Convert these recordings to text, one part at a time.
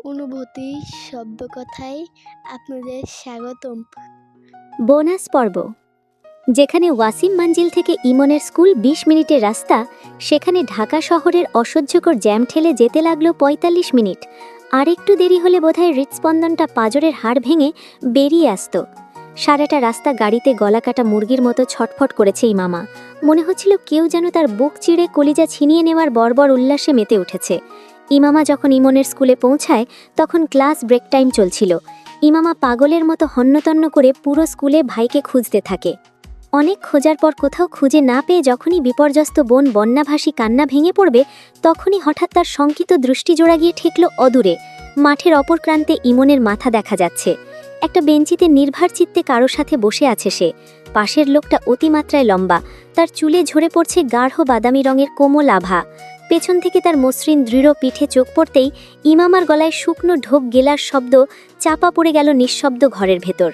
অনুভূতি শব্দকথায় আপনাদের স্বাগতম। বোনাস পর্ব। যেখানে ওয়াসিম মঞ্জিল থেকে ইমনের স্কুল ২০ মিনিটের রাস্তা, সেখানে ঢাকা শহরের অসহ্যকর জ্যাম ঠেলে যেতে লাগলো ৪৫ মিনিট। আর একটু দেরি হলে বোধহয় হৃৎস্পন্দনটা পাঁজরের হাড় ভেঙে বেরিয়ে আসত। সারাটা রাস্তা গাড়িতে গলাকাটা মুরগির মতো ছটফট করেছে ইমামা। মনে হচ্ছিল কেউ যেন তার বুক চিড়ে কলিজা ছিনিয়ে নেওয়ার বর্বর উল্লাসে মেতে উঠেছে। ইমামা যখন ইমনের স্কুলে পৌঁছায় তখন ক্লাস ব্রেক টাইম চলছিল। ইমামা পাগলের মতো হন্যতন্য করে পুরো স্কুলে ভাইকে খুঁজতে থাকে। অনেক খোঁজার পর কোথাও খুঁজে না পেয়ে যখনই বিপর্যস্ত বোন বন্যাভাসী কান্না ভেঙে পড়বে, তখনই হঠাৎ তার শঙ্কিত দৃষ্টি জোড়া গিয়ে ঠেকল অদূরে। মাঠের অপর প্রান্তে ইমনের মাথা দেখা যাচ্ছে। একটা বেঞ্চিতে নির্ভার চিত্তে কারো সাথে বসে আছে সে। পাশের লোকটা অতিমাত্রায় লম্বা, তার চুলে ঝরে পড়ছে গাঢ় বাদামি রঙের কোমল আভা। পেছন থেকে তার মসৃণ দৃঢ় পিঠে চোখ পড়তেই ইমামার গলায় শুকনো ঢোক গেলার শব্দ চাপা পড়ে গেল নিঃশব্দ ঘরের ভেতর।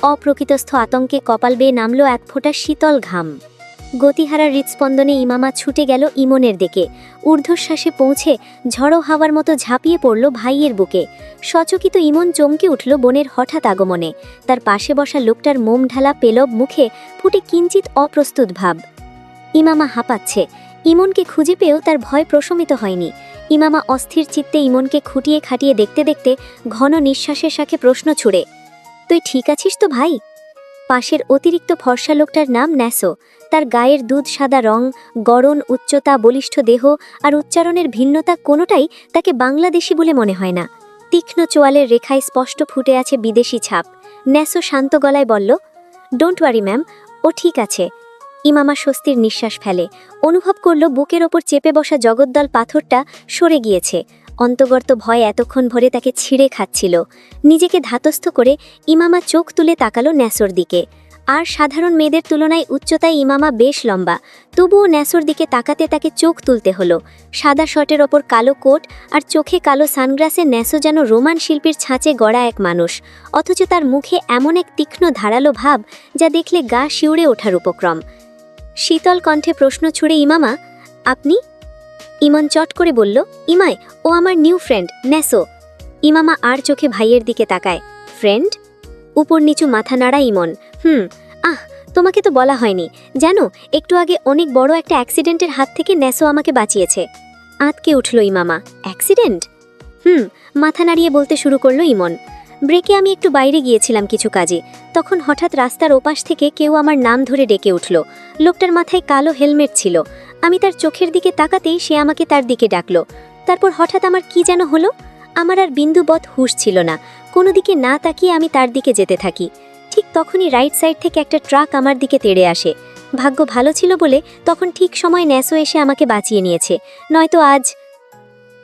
অপ্রকৃতস্থ আতঙ্কে কপাল বেয়ে নামল এক ফোঁটা শীতল ঘাম। গতিহারা হৃৎস্পন্দনে ইমামা ছুটে গেল ইমনের দিকে। ঊর্ধ্বশ্বাসে পৌঁছে ঝড়ো হাওয়ার মতো ঝাঁপিয়ে পড়ল ভাইয়ের বুকে। সচকিত ইমন চমকে উঠল বোনের হঠাৎ আগমনে। তার পাশে বসা লোকটার মোম ঢালা পেলব মুখে ফুটে কিঞ্চিত অপ্রস্তুত ভাব। ইমামা হাঁপাচ্ছে। ইমনকে খুঁজে পেয়েও তার ভয় প্রশমিত হয়নি। ইমামা অস্থির চিত্তে ইমনকে খুঁটিয়ে খাটিয়ে দেখতে দেখতে ঘন নিঃশ্বাসের সাথে প্রশ্ন ছুড়ে, তুই ঠিক আছিস তো ভাই? পাশের অতিরিক্ত ফর্সা লোকটার নাম ন্যাসো। তার গায়ের দুধ সাদা রং, গড়ন, উচ্চতা, বলিষ্ঠ দেহ আর উচ্চারণের ভিন্নতা কোনোটাই তাকে বাংলাদেশি বলে মনে হয় না। তীক্ষ্ণ চোয়ালের রেখায় স্পষ্ট ফুটে আছে বিদেশি ছাপ। ন্যাসো শান্ত গলায় বলল, ডোন্ট ওয়ারি ম্যাম, ও ঠিক আছে। ইমামা স্বস্তির নিঃশ্বাস ফেলে। অনুভব করল বুকের ওপর চেপে বসা জগদ্দল পাথরটা সরে গিয়েছে। অন্তর্গত ভয় এতক্ষণ ভরে তাকে ছিঁড়ে খাচ্ছিল। নিজেকে ধাতস্থ করে ইমামা চোখ তুলে তাকালো ন্যাসোর দিকে। আর সাধারণ মেয়েদের তুলনায় উচ্চতায় ইমামা বেশ লম্বা, তবুও ন্যাসোর দিকে তাকাতে তাকে চোখ তুলতে হলো। সাদা শর্টের ওপর কালো কোট আর চোখে কালো সানগ্লাসে ন্যাসো যেন রোমান শিল্পীর ছাঁচে গড়া এক মানুষ, অথচ তার মুখে এমন এক তীক্ষ্ণ ধারালো ভাব যা দেখলে গা শিউরে ওঠার উপক্রম। শীতল কণ্ঠে প্রশ্ন ছুড়ে, ইমামা, আপনি? ইমন চট করে বলল, ইমায়, ও আমার নিউ ফ্রেন্ড ন্যাসো। ইমামা আর চোখে ভাইয়ের দিকে তাকায়। ফ্রেন্ড? উপর নিচু মাথা নাড়া ইমন। তোমাকে তো বলা হয়নি। জানো, একটু আগে অনেক বড় একটা অ্যাক্সিডেন্টের হাত থেকে ন্যাসো আমাকে বাঁচিয়েছে। আঁতকে উঠল ইমামা। অ্যাক্সিডেন্ট? মাথা নাড়িয়ে বলতে শুরু করলো ইমন। ব্রেকে আমি একটু বাইরে গিয়েছিলাম কিছু কাজে, তখন হঠাৎ রাস্তার ওপাশ থেকে কেউ আমার নাম ধরে ডেকে উঠল। লোকটার মাথায় কালো হেলমেট ছিল। আমি তার চোখের দিকে তাকাতেই সে আমাকে তার দিকে ডাকলো। তারপর হঠাৎ আমার কি যেন হলো। আমার আর বিন্দুবৎ হুঁশ ছিল না। কোনো দিকে না তাকিয়ে আমি তার দিকে যেতে থাকি। ঠিক তখনই রাইট সাইড থেকে একটা ট্রাক আমার দিকে তেড়ে আসে। ভাগ্য ভালো ছিল বলে তখন ঠিক সময় ন্যাসো এসে আমাকে বাঁচিয়ে নিয়েছে, নয়তো আজ।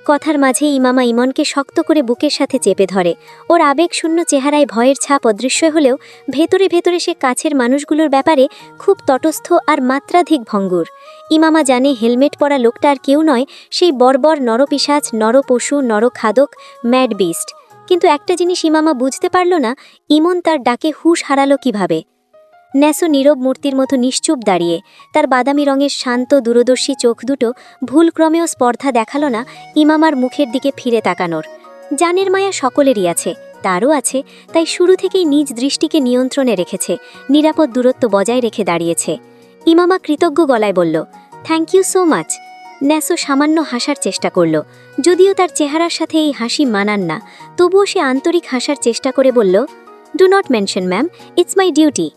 কথার মাঝে ইমামা ইমনকে শক্ত করে বুকের সাথে চেপে ধরে। ওর আবেগশূন্য চেহারায় ভয়ের ছাপ অদৃশ্য হলেও ভেতরে ভেতরে সে কাছের মানুষগুলোর ব্যাপারে খুব তটস্থ আর মাত্রাধিক ভঙ্গুর। ইমামা জানে হেলমেট পরা লোকটা আর কেউ নয়, সেই বর্বর নরপিশাচ, নরপশু, নরখাদক, ম্যাড বিস্ট। কিন্তু একটা জিনিস ইমামা বুঝতে পারল না, ইমন তার ডাকে হুঁশ হারালো কিভাবে। ন্যাসো নীরব মূর্তির মতো নিশ্চুপ দাঁড়িয়ে। তার বাদামি রঙের শান্ত দূরদর্শী চোখ দুটো ভুলক্রমেও স্পর্ধা দেখালো না ইমামার মুখের দিকে ফিরে তাকানোর। জানের মায়া সকলেরই আছে, তারও আছে, তাই শুরু থেকেই নিজ দৃষ্টিকে নিয়ন্ত্রণে রেখেছে, নিরাপদ দূরত্ব বজায় রেখে দাঁড়িয়েছে। ইমামা কৃতজ্ঞ গলায় বলল, থ্যাংক ইউ সো মাচ। ন্যাসো সামান্য হাসার চেষ্টা করল, যদিও তার চেহারার সাথে এই হাসি মানান না। তবুও সে আন্তরিক হাসার চেষ্টা করে বলল, do not mention ma'am, it's my duty.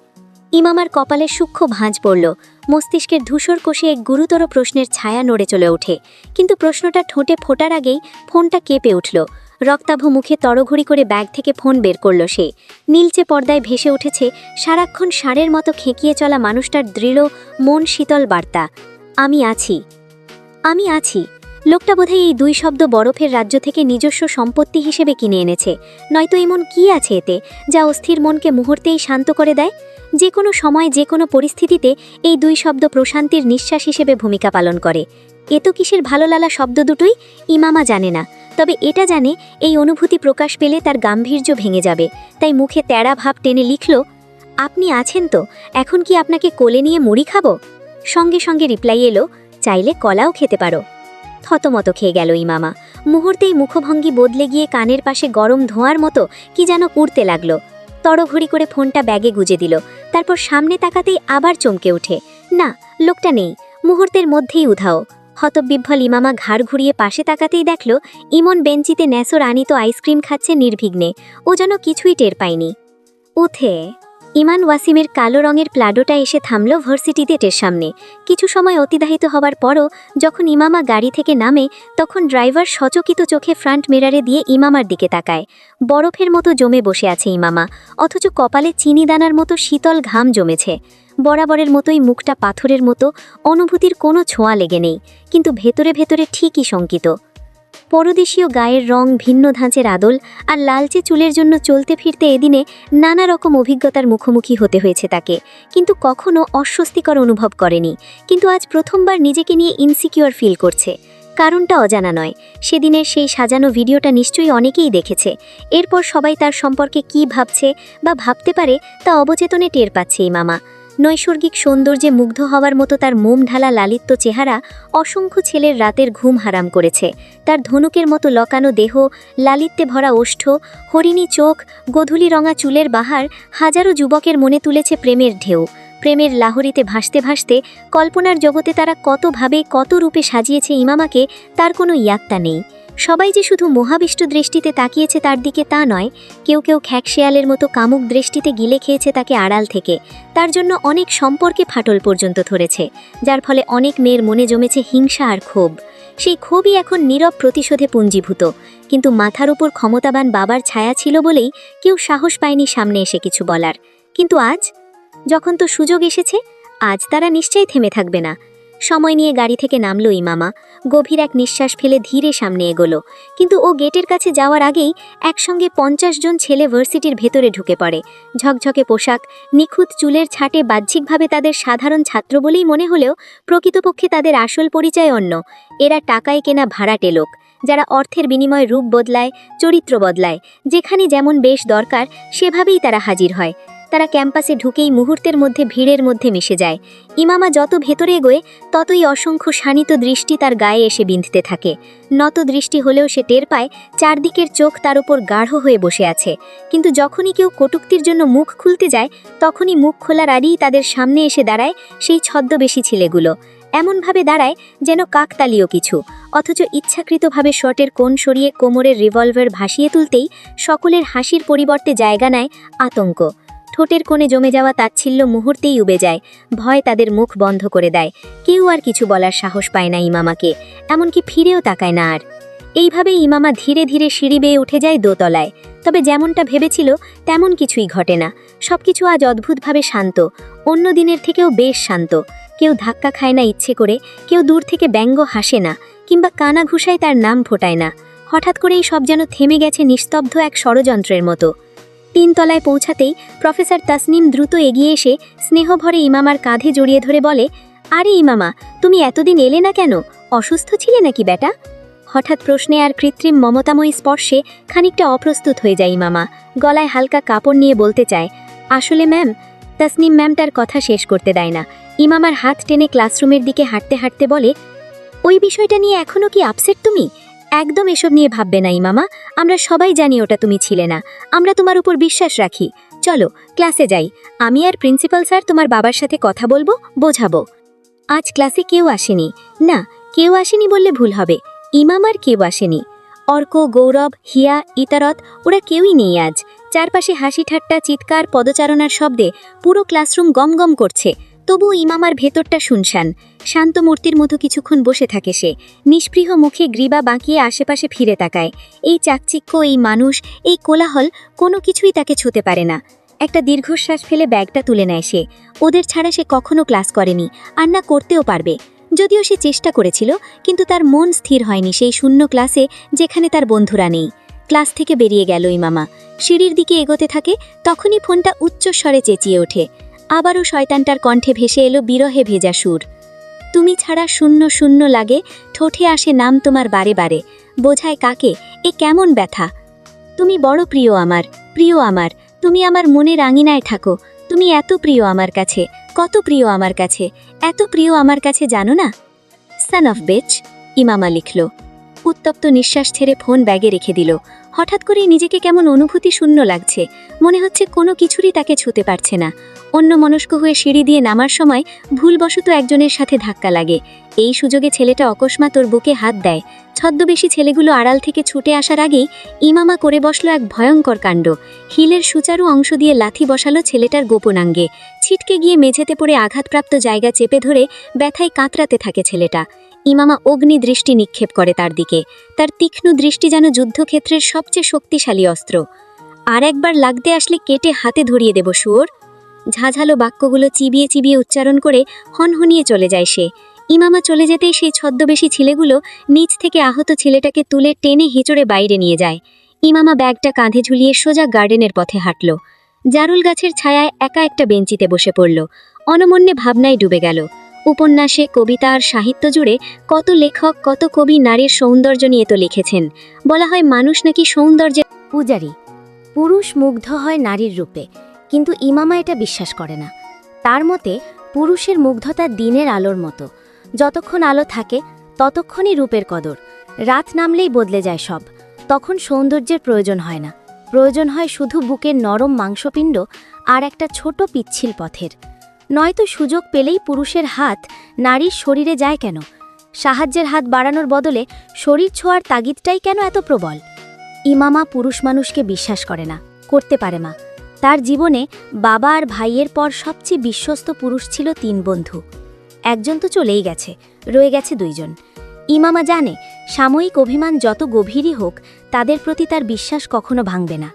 ইমামার কপালে সূক্ষ্ম ভাঁজ পড়ল। মস্তিষ্কের ধূসর কোষে এক গুরুতর প্রশ্নের ছায়া নড়ে চলে ওঠে। কিন্তু প্রশ্নটা ঠোঁটে ফোটার আগেই ফোনটা কেঁপে উঠল। রক্তাভ মুখে তড়ঘড়ি করে ব্যাগ থেকে ফোন বের করল সে। নীলচে পর্দায় ভেসে উঠেছে সারাক্ষণ ষাঁড়ের মতো খেঁকিয়ে চলা মানুষটার দৃঢ় মন শীতল বার্তা, আমি আছি, আমি আছি। লোকটা বোধহয় এই দুই শব্দ বরফের রাজ্য থেকে নিজস্ব সম্পত্তি হিসেবে কিনে এনেছে, নয়তো এমন কি আছে এতে যা অস্থির মনকে মুহূর্তেই শান্ত করে দেয়? যে কোনো সময়, যে কোনো পরিস্থিতিতে এই দুই শব্দ প্রশান্তির নিঃশ্বাস হিসেবে ভূমিকা পালন করে। এ তো কিসের ভালোলালা শব্দ দুটোই ইমামা জানে না, তবে এটা জানে এই অনুভূতি প্রকাশ পেলে তার গাম্ভীর্য ভেঙে যাবে। তাই মুখে তেড়া ভাব টেনে লিখল, আপনি আছেন তো? এখন কি আপনাকে কোলে নিয়ে মুড়ি খাবো? সঙ্গে সঙ্গে রিপ্লাই এলো, চাইলে কলাও খেতে পারো। থতমত খেয়ে গেল ইমামা। মুহূর্তেই মুখভঙ্গি বদলে গিয়ে কানের পাশে গরম ধোঁয়ার মতো কি যেন উড়তে লাগলো। তড়ঘড়ি করে ফোনটা ব্যাগে গুজে দিল। তারপর সামনে তাকাতেই আবার চমকে ওঠে, না, লোকটা নেই, মুহূর্তের মধ্যেই উধাও। হতবিহ্বল ইমামা ঘাড় ঘুরিয়ে পাশে তাকাতেই দেখল ইমন বেঞ্চিতে ন্যাসোর আনিত আইসক্রিম খাচ্ছে নির্বিঘ্নে। ও যেন কিছুই টের পায়নি। উঠে ইমান ওয়াসিমের কালো রঙের প্লাডোটা এসে থামল ভার্সিটি গেটের সামনে। কিছু সময় অতিবাহিত হবার পরও যখন ইমামা গাড়ি থেকে নামে, তখন ড্রাইভার সচকিত চোখে ফ্রন্ট মিরারে দিয়ে ইমামার দিকে তাকায়। বরফের মতো জমে বসে আছে ইমামা, অথচ কপালে চিনি দানার মতো শীতল ঘাম জমেছে। বরাবরের মতোই মুখটা পাথরের মতো, অনুভূতির কোনো ছোঁয়া লেগে নেই, কিন্তু ভেতরে ভেতরে ঠিকই শঙ্কিত। পরদেশীয় গায়ের রং, ভিন্ন ধাঁচের আদল আর লালচে চুলের জন্য চলতে ফিরতে এদিনে নানা রকম অভিজ্ঞতার মুখোমুখি হতে হয়েছে তাকে, কিন্তু কখনো অস্বস্তিকর অনুভব করেনি। কিন্তু আজ প্রথমবার নিজেকে নিয়ে ইনসিকিউর ফিল করছে। কারণটা অজানা নয়। সেদিনের সেই সাজানো ভিডিওটা নিশ্চয়ই অনেকেই দেখেছে। এরপর সবাই তার সম্পর্কে কী ভাবছে বা ভাবতে পারে তা অবচেতনে টের পাচ্ছে ইমামা। নৈসর্গিক সৌন্দর্যে মুগ্ধ হওয়ার মতো তার মোম ঢালা লালিত্য চেহারা অসংখ্য ছেলের রাতের ঘুম হারাম করেছে। তার ধনুকের মতো লকানো দেহ, লালিত্যে ভরা ওষ্ঠ, হরিণী চোখ, গোধূলি রঙা চুলের বাহার হাজারো যুবকের মনে তুলেছে প্রেমের ঢেউ। প্রেমের লাহরিতে ভাসতে ভাসতে কল্পনার জগতে তারা কতভাবে কত রূপে সাজিয়েছে ইমামাকে, তার কোনো ইয়াত্তা নেই। সবাই যে শুধু মোহাবিষ্ট দৃষ্টিতে তাকিয়েছে তার দিকে তা নয়, কেউ কেউ খ্যাকশেয়ালের মতো কামুক দৃষ্টিতে গিলে খেয়েছে তাকে আড়াল থেকে। তার জন্য অনেক সম্পর্কে ফাটল পর্যন্ত ধরেছে, যার ফলে অনেক মেয়ের মনে জমেছে হিংসা আর ক্ষোভ। সেই ক্ষোভই এখন নীরব প্রতিশোধে পুঞ্জীভূত। কিন্তু মাথার উপর ক্ষমতাবান বাবার ছায়া ছিল বলেই কেউ সাহস পায়নি সামনে এসে কিছু বলার। কিন্তু আজ যখন তো সুযোগ এসেছে, আজ তারা নিশ্চয়ই থেমে থাকবে না। সময় নিয়ে গাড়ি থেকে নামলো ইমামা, গভীর এক নিঃশ্বাস ফেলে ধীরে সামনে এগোলো। কিন্তু ও গেটের কাছে যাওয়ার আগেই একসঙ্গে 50 জন ছেলে ভার্সিটির ভেতরে ঢুকে পড়ে। ঝকঝকে পোশাক, নিখুঁত চুলের ছাটে বাহ্যিকভাবে তাদের সাধারণ ছাত্র বলেই মনে হলেও প্রকৃতপক্ষে তাদের আসল পরিচয় অন্য। এরা টাকায় কেনা ভাড়াটে লোক, যারা অর্থের বিনিময়ে রূপ বদলায়, চরিত্র বদলায়। যেখানে যেমন বেশ দরকার সেভাবেই তারা হাজির হয়। তারা ক্যাম্পাসে ঢুকেই মুহূর্তের মধ্যে ভিড়ের মধ্যে মিশে যায়। ইমামা যত ভেতরে এগোয় ততই অসংখ্য শানিত দৃষ্টি তার গায়ে এসে বিঁধতে থাকে। নত দৃষ্টি হলেও সে টের পায় চারদিকের চোখ তার উপর গাঢ় হয়ে বসে আছে। কিন্তু যখনই কেউ কটূক্তির জন্য মুখ খুলতে যায়, তখনই মুখ খোলার আগেই তাদের সামনে এসে দাঁড়ায় সেই ছদ্মবেশী ছেলেগুলো। এমনভাবে দাঁড়ায় যেন কাকতালীয় কিছু, অথচ ইচ্ছাকৃতভাবে শর্টের কোণ সরিয়ে কোমরের রিভলভার ভাসিয়ে তুলতেই সকলের হাসির পরিবর্তে জায়গা নেয় আতঙ্ক। ঠোঁটের কোণে জমে যাওয়া তাচ্ছিল্য মুহূর্তেই উবে যায়। ভয় তাদের মুখ বন্ধ করে দেয়। কেউ আর কিছু বলার সাহস পায় না ইমামাকে, এমনকি ফিরেও তাকায় না আর। এইভাবেই ইমামা ধীরে ধীরে সিঁড়ি বেয়ে উঠে যায় দোতলায়। তবে যেমনটা ভেবেছিল তেমন কিছুই ঘটে না। সবকিছু আজ অদ্ভুতভাবে শান্ত, অন্য দিনের থেকেও বেশ শান্ত। কেউ ধাক্কা খায় না ইচ্ছে করে, কেউ দূর থেকে ব্যঙ্গ হাসে না, কিংবা কানা ঘুষায় তার নাম ফোটায় না। হঠাৎ করেই সব যেন থেমে গেছে নিস্তব্ধ এক ষড়যন্ত্রের মতো। 3 তলায় পৌঁছাতেই প্রফেসর তাসনিম দ্রুত এগিয়ে এসে স্নেহভরে ইমামার কাঁধে জড়িয়ে ধরে বলে, আরে ইমামা, তুমি এতদিন এলে না কেন? অসুস্থ ছিলে নাকি বেটা? হঠাৎ প্রশ্নে আর কৃত্রিম মমতাময়ী স্পর্শে খানিকটা অপ্রস্তুত হয়ে যায় ইমামা। গলায় হালকা কাপড় নিয়ে বলতে চায়, আসলে ম্যাম। তাসনিম ম্যাম তার কথা শেষ করতে দেয় না। ইমামার হাত টেনে ক্লাসরুমের দিকে হাঁটতে হাঁটতে বলে, ওই বিষয়টা নিয়ে এখনও কি আপসেট তুমি? একদম এসব নিয়ে ভাববে না ইমামা, আমরা সবাই জানি ওটা তুমি ছিলে না। আমরা তোমার উপর বিশ্বাস রাখি। চলো ক্লাসে যাই, আমি আর প্রিন্সিপাল স্যার তোমার বাবার সাথে কথা বলবো, বোঝাবো। আজ ক্লাসে কেউ আসেনি। না, কেউ আসেনি বললে ভুল হবে, ইমামার কেউ আসেনি। অর্ক, গৌরব, হিয়া, ইতারত ওরা কেউই নেই আজ। চারপাশে হাসি ঠাট্টা, চিৎকার, পদচারণার শব্দে পুরো ক্লাসরুম গমগম করছে। তবুও ইমামার ভেতরটা শুনশান। শান্ত মূর্তির মতো কিছুক্ষণ বসে থাকে সে, নিষ্পৃহ মুখে গ্রীবা বাঁকিয়ে আশেপাশে ফিরে তাকায়। এই চাকচিক্য, এই মানুষ, এই কোলাহল কোনো কিছুই তাকে ছুঁতে পারে না। একটা দীর্ঘশ্বাস ফেলে ব্যাগটা তুলে নেয় সে। ওদের ছাড়া সে কখনো ক্লাস করেনি, আর না করতেও পারবে। যদিও সে চেষ্টা করেছিল, কিন্তু তার মন স্থির হয়নি সেই শূন্য ক্লাসে যেখানে তার বন্ধুরা নেই। ক্লাস থেকে বেরিয়ে গেল ইমামা, সিঁড়ির দিকে এগোতে থাকে। তখনই ফোনটা উচ্চস্বরে চেঁচিয়ে ওঠে। আবারও শয়তানটার কণ্ঠে ভেসে এলো বিরহে ভেজা সুর। তুমি ছাড়া শূন্য শূন্য লাগে, ঠোঁটে আসে নাম তোমার বারে বারে। বোঝায় কাকে এ কেমন ব্যথা? তুমি বড় প্রিয় আমার, প্রিয় আমার। তুমি আমার মনের আঙিনায় থাকো। তুমি এত প্রিয় আমার কাছে, কত প্রিয় আমার কাছে, এত প্রিয় আমার কাছে, জানো না? সান অফ বেচ, ইমামা লিখল। উত্তপ্ত নিঃশ্বাস ছেড়ে ফোন ব্যাগে রেখে দিল। হঠাৎ করেই নিজেকে কেমন অনুভূতি শূন্য লাগছে, মনে হচ্ছে কোনো কিছুরই তাকে ছুঁতে পারছে না। অন্য মনস্ক হয়ে সিঁড়ি দিয়ে নামার সময় ভুলবশত একজনের সাথে ধাক্কা লাগে। এই সুযোগে ছেলেটা অকস্মাৎ ওর বুকে হাত দেয়। ছদ্মবেশী ছেলেগুলো আড়াল থেকে ছুটে আসার আগেই ইমামা করে বসলো এক ভয়ঙ্কর কাণ্ড। হিলের সুচারু অংশ দিয়ে লাথি বসালো ছেলেটার গোপনাঙ্গে। ছিটকে গিয়ে মেঝেতে পড়ে আঘাতপ্রাপ্ত জায়গা চেপে ধরে ব্যথায় কাতরাতে থাকে ছেলেটা। ইমামা অগ্নি দৃষ্টি নিক্ষেপ করে তার দিকে। তার তীক্ষ্ণ দৃষ্টি যেন যুদ্ধক্ষেত্রের সবচেয়ে শক্তিশালী অস্ত্র। আর একবার লাগতে আসলে কেটে হাতে ধরিয়ে দেব শুয়োর। ঝাঝালো বাক্যগুলো চিবিয়ে চিবিয়ে উচ্চারণ করে হনহনিয়ে চলে যায় সে। ইমামা চলে যেতেই সেই ছদ্মবেশী ছেলেগুলো নিচ থেকে আহত ছেলেটাকে তুলে টেনে হিঁচড়ে বাইরে নিয়ে যায়। ইমামা ব্যাগটা কাঁধে ঝুলিয়ে সোজা গার্ডেনের পথে হাঁটল। জারুল গাছের ছায়ায় একা একটা বেঞ্চিতে বসে পড়ল। অনমন্যে ভাবনায় ডুবে গেল। উপন্যাসে, কবিতা আর সাহিত্য জুড়ে কত লেখক, কত কবি নারীর সৌন্দর্য নিয়ে তো লিখেছেন। বলা হয় মানুষ নাকি সৌন্দর্যের পূজারী, পুরুষ মুগ্ধ হয় নারীর রূপে, কিন্তু ইমামা এটা বিশ্বাস করে না। তার মতে পুরুষের মুগ্ধতা দিনের আলোর মতো, যতক্ষণ আলো থাকে ততক্ষণই রূপের কদর। রাত নামলেই বদলে যায় সব, তখন সৌন্দর্যের প্রয়োজন হয় না, প্রয়োজন হয় শুধু বুকের নরম মাংসপিণ্ড আর একটা ছোট পিচ্ছিল পথের। নয়তো সুযোগ পেলেই পুরুষের হাত নারীর শরীরে যায় কেন? সাহায্যের হাত বাড়ানোর বদলে শরীর ছোঁয়ার তাগিদটাই কেন এত প্রবল? ইমামা পুরুষ মানুষকে বিশ্বাস করে না, করতে পারে না। তার জীবনে বাবা আর ভাইয়ের পর সবচেয়ে বিশ্বস্ত পুরুষ ছিল 3 বন্ধু। একজন তো চলেই গেছে, রয়ে গেছে 2 জন। ইমামা জানে সাময়িক অভিমান যত গভীরই হোক, তাদের প্রতি তার বিশ্বাস কখনো ভাঙবে না।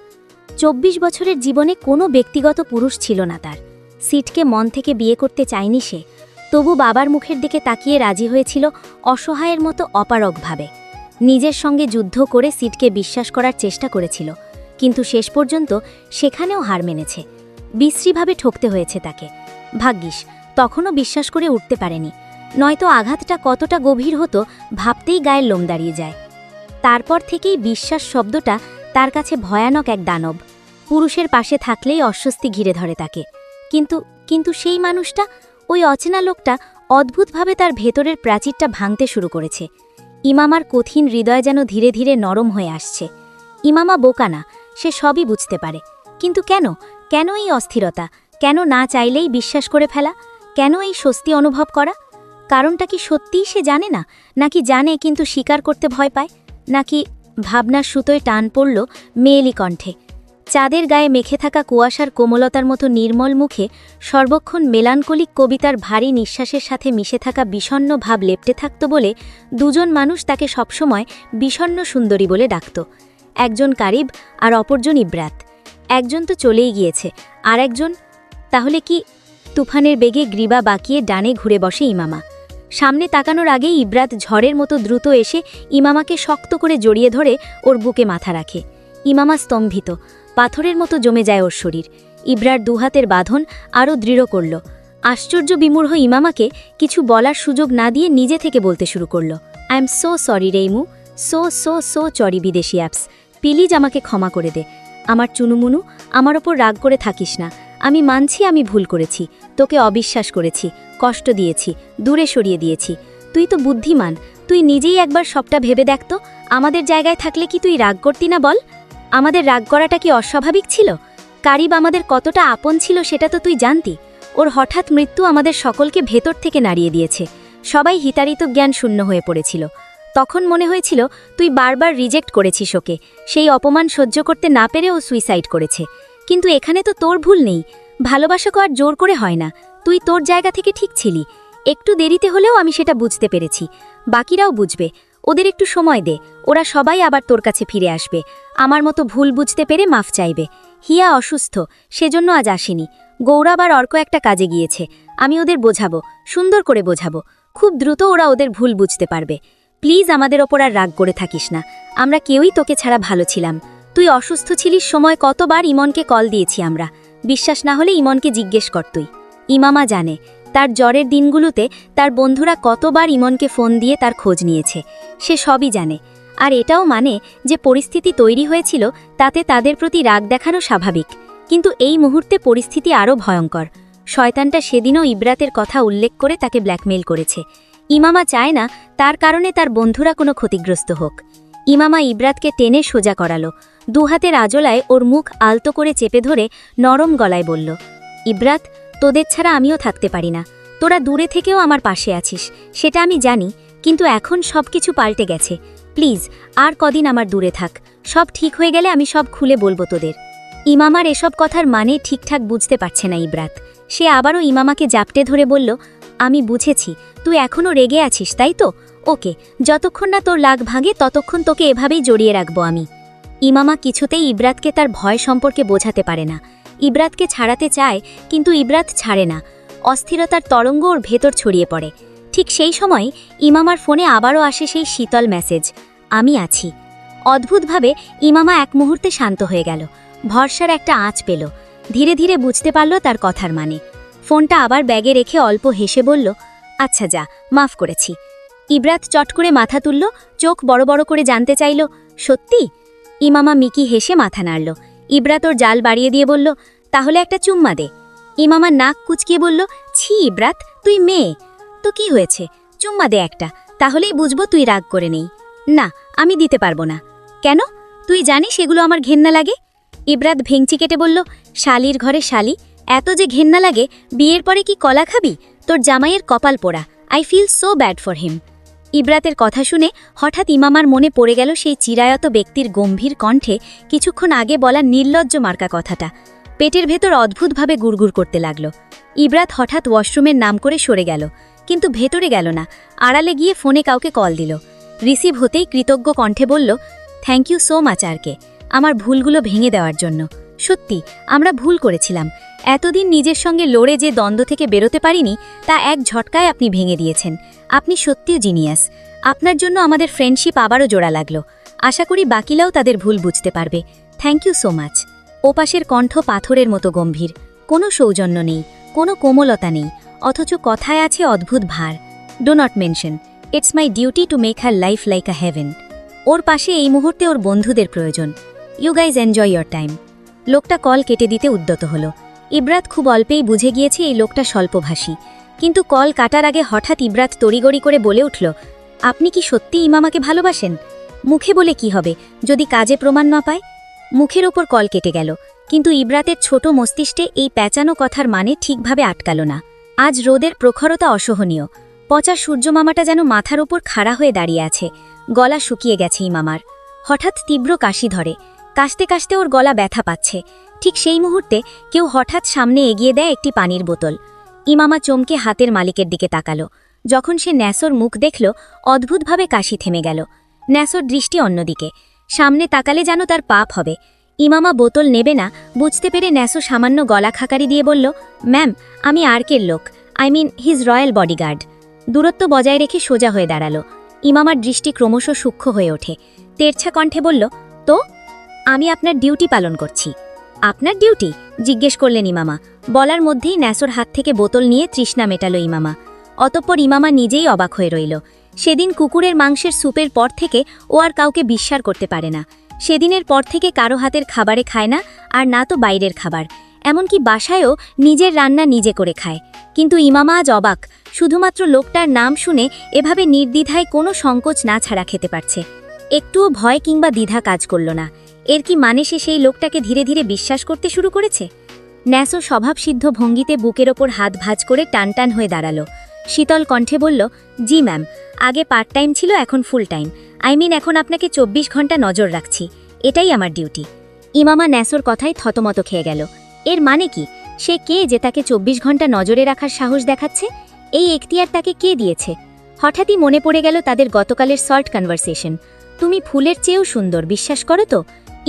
24 বছরের জীবনে কোনো ব্যক্তিগত পুরুষ ছিল না তার। সিটকে মন থেকে বিয়ে করতে চায়নি সে, তবু বাবার মুখের দিকে তাকিয়ে রাজি হয়েছিল অসহায়ের মতো অপারগভাবে। নিজের সঙ্গে যুদ্ধ করে সিটকে বিশ্বাস করার চেষ্টা করেছিল, কিন্তু শেষ পর্যন্ত সেখানেও হার মেনেছে। বিশ্রীভাবে ঠকতে হয়েছে তাকে। ভাগ্যিস তখনও বিশ্বাস করে উঠতে পারেনি, নয়তো আঘাতটা কতটা গভীর হতো ভাবতেই গায়ের লোম দাঁড়িয়ে যায়। তারপর থেকেই বিশ্বাস শব্দটা তার কাছে ভয়ানক এক দানব। পুরুষের পাশে থাকলেই অস্বস্তি ঘিরে ধরে তাকে। কিন্তু সেই মানুষটা, ওই অচেনা লোকটা অদ্ভুতভাবে তার ভেতরের প্রাচীরটা ভাঙতে শুরু করেছে। ইমামার কঠিন হৃদয় যেন ধীরে ধীরে নরম হয়ে আসছে। ইমামা বোকা না, সে সবই বুঝতে পারে। কিন্তু কেন এই অস্থিরতা? কেন না চাইলেই বিশ্বাস করে ফেলা? কেন এই স্বস্তি অনুভব করা? কারণটা কি সত্যিই সে জানে না, নাকি জানে কিন্তু স্বীকার করতে ভয় পায়? নাকি ভাবনার সুতোয় টান পড়ল মেয়েলি কণ্ঠে। চাঁদের গায়ে মেখে থাকা কুয়াশার কোমলতার মতো নির্মল মুখে সর্বক্ষণ মেলানকলিক কবিতার ভারী নিঃশ্বাসের সাথে মিশে থাকা বিষণ্ণ ভাব লেপ্টে থাকত বলে 2 জন মানুষ তাকে সবসময় বিষণ্ণ সুন্দরী বলে ডাকত। একজন কারিব আর অপরজন ইব্রাত। একজন তো চলেই গিয়েছে, আর একজন? তাহলে কি? তুফানের বেগে গ্রীবা বাঁকিয়ে ডানে ঘুরে বসে ইমামা। সামনে তাকানোর আগেই ইব্রাত ঝড়ের মতো দ্রুত এসে ইমামাকে শক্ত করে জড়িয়ে ধরে ওর বুকে মাথা রাখে। ইমামা স্তম্ভিত, পাথরের মতো জমে যায় ওর শরীর। ইব্রার 2 হাতের বাঁধন আরও দৃঢ় করল। আশ্চর্য বিমূঢ় ইমামাকে কিছু বলার সুযোগ না দিয়ে নিজে থেকে বলতে শুরু করল, আই এম সো সরি রেইমু, সো চরি বিদেশি অ্যাপস, প্লিজ আমাকে ক্ষমা করে দে। আমার চুনুমুনু, আমার ওপর রাগ করে থাকিস না। আমি মানছি আমি ভুল করেছি, তোকে অবিশ্বাস করেছি, কষ্ট দিয়েছি, দূরে সরিয়ে দিয়েছি। তুই তো বুদ্ধিমান, তুই নিজেই একবার সবটা ভেবে দেখ তো, আমাদের জায়গায় থাকলে কি তুই রাগ করতি না বল? আমাদের রাগ করাটা কি অস্বাভাবিক ছিল? কারিব আমাদের কতটা আপন ছিল সেটা তো তুই জানতি। ওর হঠাৎ মৃত্যু আমাদের সকলকে ভেতর থেকে নাড়িয়ে দিয়েছে। সবাই হিতারিত জ্ঞান শূন্য হয়ে পড়েছিল। তখন মনে হয়েছিল তুই বারবার রিজেক্ট করেছিস ওকে, সেই অপমান সহ্য করতে না পেরে ও সুইসাইড করেছে। কিন্তু এখানে তো তোর ভুল নেই। ভালোবাসাকে আর জোর করে হয় না, তুই তোর জায়গা থেকে ঠিক ছিলি। একটু দেরিতে হলেও আমি সেটা বুঝতে পেরেছি। বাকিরাও বুঝবে, ওদের একটু সময় দে, ওরা সবাই আবার তোর কাছে ফিরে আসবে। আমার মতো ভুল বুঝতে পেরে মাফ চাইবে। হিয়া অসুস্থ, সেজন্য আজ আসেনি। গৌরব আর অর্ক একটা কাজে গিয়েছে। আমি ওদের বোঝাবো, সুন্দর করে বোঝাবো। খুব দ্রুত ওরা ওদের ভুল বুঝতে পারবে। প্লিজ আমাদের ওপর আর রাগ করে থাকিস না। আমরা কেউই তোকে ছাড়া ভালো ছিলাম। তুই অসুস্থ ছিলিস সময় কতবার ইমনকে কল দিয়েছি আমরা। বিশ্বাস না হলে ইমনকে জিজ্ঞেস কর তুই। ইমামা জানে তার জ্বরের দিনগুলোতে তার বন্ধুরা কতবার ইমনকে ফোন দিয়ে তার খোঁজ নিয়েছে। সে সবই জানে। আর এটাও মানে যে পরিস্থিতি তৈরি হয়েছিল তাতে তাদের প্রতি রাগ দেখানো স্বাভাবিক। কিন্তু এই মুহূর্তে পরিস্থিতি আরও ভয়ঙ্কর। শয়তানটা সেদিনও ইব্রাতের কথা উল্লেখ করে তাকে ব্ল্যাকমেইল করেছে। ইমামা চায় না তার কারণে তার বন্ধুরা কোনো ক্ষতিগ্রস্ত হোক। ইমামা ইব্রাতকে টেনে সোজা করালো, দুহাতের আজলায় ওর মুখ আলতো করে চেপে ধরে নরম গলায় বলল, ইব্রাত, তোদের ছাড়া আমিও থাকতে পারি না। তোরা দূরে থেকেও আমার পাশে আছিস, সেটা আমি জানি, কিন্তু এখন সব কিছু পাল্টে গেছে। প্লিজ আর কদিন আমার দূরে থাক, সব ঠিক হয়ে গেলে আমি সব খুলে বলবো তোদের। ইমামার এসব কথার মানে ঠিকঠাক বুঝতে পারছে না ইব্রাত। সে আবারও ইমামাকে জাপটে ধরে বলল, আমি বুঝেছি, তুই এখনও রেগে আছিস তাই তো? ওকে, যতক্ষণ না তোর লাগ ভাঙে ততক্ষণ তোকে এভাবেই জড়িয়ে রাখবো আমি। ইমামা কিছুতেই ইব্রাতকে তার ভয় সম্পর্কে বোঝাতে পারে না। ইব্রাতকে ছাড়াতে চায়, কিন্তু ইব্রাত ছাড়ে না। অস্থিরতার তরঙ্গ ওর ভেতর ছড়িয়ে পড়ে। ঠিক সেই সময় ইমামার ফোনে আবারও আসে সেই শীতল মেসেজ, আমি আছি। অদ্ভুতভাবে ইমামা এক মুহূর্তে শান্ত হয়ে গেল, ভরসার একটা আঁচ পেল। ধীরে ধীরে বুঝতে পারল তার কথার মানে। ফোনটা আবার ব্যাগে রেখে অল্প হেসে বলল, আচ্ছা যা, মাফ করেছি। ইব্রাত চট করে মাথা তুলল, চোখ বড় বড় করে জানতে চাইল, সত্যি? ইমামা মিকি হেসে মাথা নাড়ল। ইব্রাত ওর জাল বাড়িয়ে দিয়ে বলল, তাহলে একটা চুম্মা দে। ইমামা নাক কুচকিয়ে বলল, ছি ইব্রাত, তুই মেয়ে। তো কি হয়েছে, চুম্মা দে একটা, তাহলেই বুঝবো তুই রাগ করে নেই। না, আমি দিতে পারবো না। কেন? তুই জানিস এগুলো আমার ঘেন্না লাগে। ইব্রাত ভেঙচি কেটে বলল, শালির ঘরে শালি, এত যে ঘেন্না লাগে, বিয়ের পরে কি কলা খাবি? তোর জামাইয়ের কপাল পোড়া। I feel so bad for him. ইব্রাতের কথা শুনে হঠাৎ ইমামার মনে পড়ে গেল সেই চিরায়ত ব্যক্তির গম্ভীর কণ্ঠে কিছুক্ষণ আগে বলা নির্লজ্জ মার্কা কথাটা। পেটের ভেতর অদ্ভুতভাবে গুড়গুড় করতে লাগল। ইব্রাত হঠাৎ ওয়াশরুমের নাম করে সরে গেল, কিন্তু ভেতরে গেল না, আড়ালে গিয়ে ফোনে কাউকে কল দিল। রিসিভ হতেই কৃতজ্ঞ কণ্ঠে বলল, থ্যাংক ইউ সো মাচ আরকে, আমার ভুলগুলো ভেঙে দেওয়ার জন্য। সত্যি আমরা ভুল করেছিলাম। এতদিন নিজের সঙ্গে লড়ে যে দ্বন্দ্ব থেকে বেরোতে পারিনি, তা এক ঝটকায় আপনি ভেঙে দিয়েছেন। আপনি সত্যিই জিনিয়াস। আপনার জন্য আমাদের ফ্রেন্ডশিপ আবারও জোড়া লাগলো। আশা করি বাকিরাও তাদের ভুল বুঝতে পারবে। Thank you so much. ওপাশের কণ্ঠ পাথরের মতো গম্ভীর, কোনো সৌজন্য নেই, কোনো কোমলতা নেই, অথচ কথায় আছে অদ্ভুত ভার। Do not mention, it's my duty to make her life like a heaven. ওর পাশে এই মুহূর্তে ওর বন্ধুদের প্রয়োজন। You guys enjoy your time. লোকটা কল কেটে দিতে উদ্যত হলো। ইব্রাত খুব অল্পেই বুঝে গিয়েছে এই লোকটা স্বল্পভাষী, কিন্তু কল কাটার আগে হঠাৎ ইব্রাত তড়িগড়ি করে বলে উঠল, আপনি কি সত্যি ইমামাকে ভালোবাসেন? মুখে বলে কি হবে যদি কাজে প্রমাণ না পায়? মুখের ওপর কল কেটে গেল, কিন্তু ইব্রাতের ছোট মস্তিষ্কে এই প্যাঁচানো কথার মানে ঠিকভাবে আটকাল না। আজ রোদের প্রখরতা অসহনীয়। পচা সূর্যমামাটা যেন মাথার ওপর খাড়া হয়ে দাঁড়িয়ে আছে। গলা শুকিয়ে গেছে ইমামার। হঠাৎ তীব্র কাশি ধরে, কাশতে কাশতে ওর গলা ব্যথা পাচ্ছে। ঠিক সেই মুহূর্তে কেউ হঠাৎ সামনে এগিয়ে দেয় একটি পানির বোতল। ইমামা চমকে হাতের মালিকের দিকে তাকালো। যখন সে ন্যাসোর মুখ দেখল, অদ্ভুতভাবে কাশি থেমে গেল। ন্যাসোর দৃষ্টি অন্যদিকে, সামনে তাকালে যেন তার পাপ হবে। ইমামা বোতল নেবে না বুঝতে পেরে ন্যাসো সামান্য গলা খাকারি দিয়ে বলল, ম্যাম, আমি আর্কের লোক, I mean his royal bodyguard. দূরত্ব বজায় রেখে সোজা হয়ে দাঁড়ালো। ইমামার দৃষ্টি ক্রমশ সূক্ষ্ম হয়ে ওঠে। তেরছা কণ্ঠে বলল, তো? আমি আপনার ডিউটি পালন করছি। আপনার ডিউটি? জিজ্ঞেস করলেন ইমামা। বলার মধ্যেই ন্যাসোর হাত থেকে বোতল নিয়ে তৃষ্ণা মেটালো ইমামা। অতঃপর ইমামা নিজেই অবাক হয়ে রইল। সেদিন কুকুরের মাংসের স্যুপের পর থেকে ও আর কাউকে বিশ্বাস করতে পারে না। সেদিনের পর থেকে কারো হাতের খাবারে খায় না, আর না তো বাইরের খাবার, এমনকি বাসায়ও নিজের রান্না নিজে করে খায়। কিন্তু ইমামা আজ অবাক, শুধুমাত্র লোকটার নাম শুনে এভাবে নির্দ্বিধায় কোনো সংকোচ না ছাড়া খেতে পারছে। একটুও ভয় কিংবা দ্বিধা কাজ করল না। এর কি মানে সে সেই লোকটাকে ধীরে ধীরে বিশ্বাস করতে শুরু করেছে? ন্যাসো স্বভাবসিদ্ধ ভঙ্গিতে বুকের ওপর হাত ভাঁজ করে টানটান হয়ে দাঁড়ালো। শীতল কণ্ঠে বলল, জি ম্যাম, আগে পার্ট টাইম ছিল, এখন ফুল টাইম। আই মিন এখন আপনাকে 24 ঘন্টা নজর রাখছি, এটাই আমার ডিউটি। ইমামা ন্যাসোর কথায় থতমত খেয়ে গেল। এর মানে কি? সে কে যে তাকে 24 ঘন্টা নজরে রাখার সাহস দেখাচ্ছে? এই এখতিয়ার তাকে কে দিয়েছে? হঠাৎই মনে পড়ে গেল তাদের গতকালের সল্ট কনভারসেশন। তুমি ফুলের চেয়েও সুন্দর, বিশ্বাস করো তো?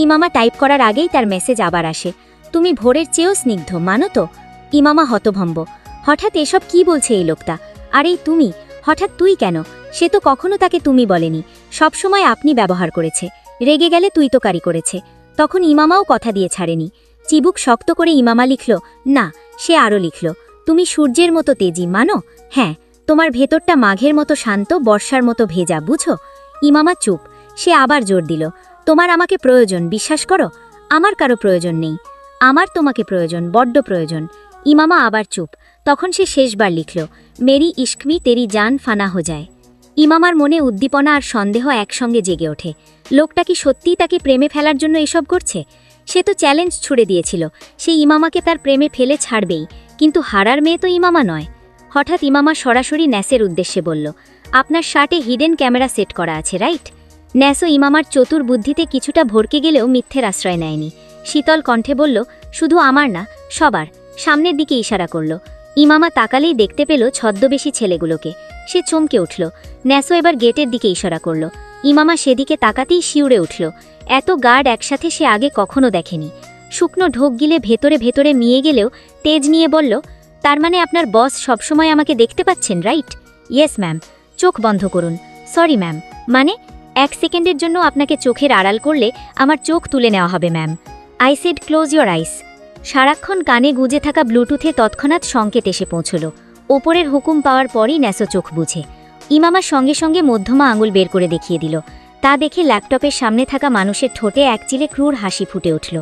ইমামা টাইপ করার আগেই তার মেসেজ আবার আসে, তুমি ভোরের চেয়েও স্নিগ্ধ, মানো তো? ইমামা হতভম্ব। হঠাৎ এসব কি বলছে এই লোকটা? আর এই তুমি, হঠাৎ তুই কেন? সে তো কখনো তাকে তুমি বলেনি, সবসময় আপনি ব্যবহার করেছে। রেগে গেলে তুই তো কারি করেছে। তখন ইমামাও কথা দিয়ে ছাড়েনি। চিবুক শক্ত করে ইমামা লিখল, না, সে আরও লিখল, তুমি সূর্যের মতো তেজি, মানো? হ্যাঁ, তোমার ভেতরটা মাঘের মতো শান্ত, বর্ষার মতো ভেজা, বুঝো? ইমামা চুপ। সে আবার জোর দিল, তোমার আমাকে প্রয়োজন, বিশ্বাস করো? আমার কারো প্রয়োজন নেই। আমার তোমাকে প্রয়োজন, বড্ড প্রয়োজন। ইমামা আবার চুপ। তখন সে শেষবার লিখল, মেরি ইশকমি তেরি জান ফানা হো যায়। ইমামার মনে উদ্দীপনা আর সন্দেহ একসঙ্গে জেগে ওঠে। লোকটা কি সত্যিই তাকে প্রেমে ফেলার জন্য এসব করছে? সে তো চ্যালেঞ্জ ছুড়ে দিয়েছিল, সে ইমামাকে তার প্রেমে ফেলে ছাড়বেই, কিন্তু হারার মেয়ে তো ইমামা নয়। হঠাৎ ইমামা সরাসরি ন্যাসের উদ্দেশ্যে বলল, আপনার শার্টে হিডেন ক্যামেরা সেট করা আছে, রাইট? ন্যাসও ইমামার চতুর বুদ্ধিতে কিছুটা ভরকে গেলেও মিথ্যের আশ্রয় নেয়নি। শীতল কণ্ঠে বলল, শুধু আমার না, সবার। সামনের দিকে ইশারা করল। ইমামা তাকালেই দেখতে পেল ছদ্মবেশী ছেলেগুলোকে। সে চমকে উঠল। ন্যাসো এবার গেটের দিকে ইশারা করল। ইমামা সেদিকে তাকাতেই শিউরে উঠল। এত গার্ড একসাথে সে আগে কখনো দেখেনি। শুকনো ঢোক গিলে ভেতরে ভেতরে মিয়ে গেলেও তেজ নিয়ে বলল, তার মানে আপনার বস সবসময় আমাকে দেখতে পাচ্ছেন, রাইট? Yes ma'am. চোখ বন্ধ করুন। Sorry ma'am. মানে? 1 সেকেন্ডের জন্য আপনাকে চোখের আড়াল করলে আমার চোখ তুলে নেওয়া হবে ma'am. I said close your eyes. সারাক্ষণ কানে গুজে থাকা ব্লুটুথে তৎক্ষণাৎ সংকেত এসে পৌঁছল। ওপরের হুকুম পাওয়ার পরই ন্যাসো চোখ বুঝে। ইমামার সঙ্গে সঙ্গে মধ্যমা আঙুল বের করে দেখিয়ে দিল। তা দেখে ল্যাপটপের সামনে থাকা মানুষের ঠোঁটে একচিলে ক্রূর হাসি ফুটে উঠল।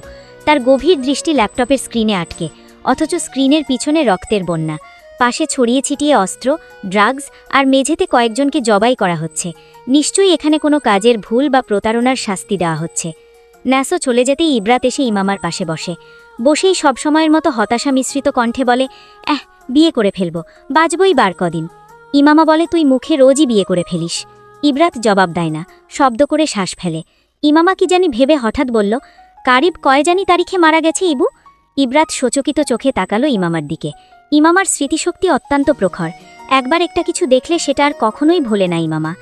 তার গভীর দৃষ্টি ল্যাপটপের স্ক্রিনে আটকে, অথচ স্ক্রিনের পিছনে রক্তের বন্যা। পাশে ছড়িয়ে ছিটিয়ে অস্ত্র, ড্রাগস আর মেঝেতে কয়েকজনকে জবাই করা হচ্ছে। নিশ্চয়ই এখানে কোনো কাজের ভুল বা প্রতারণার শাস্তি দেওয়া হচ্ছে। ন্যাসো চলে যেতেই ইব্রাত এসে ইমামার পাশে বসেই সবসময়ের মতো হতাশা মিশ্রিত কণ্ঠে বলে, বিয়ে করে ফেলব, বাজবই বার কদিন। ইমামা বলে, তুই মুখে রোজই বিয়ে করে ফেলিস। ইব্রাত জবাব দেয় না, শব্দ করে শ্বাস ফেলে। ইমামা কি জানি ভেবে হঠাৎ বলল, কারিব কয় জানি তারিখে মারা গেছে ইবু? ইব্রাত সচকিত চোখে তাকালো ইমামার দিকে। ইমামার স্মৃতিশক্তি অত্যন্ত প্রখর। একবার একটা কিছু দেখলে সেটা আর কখনোই ভোলে না ইমামা।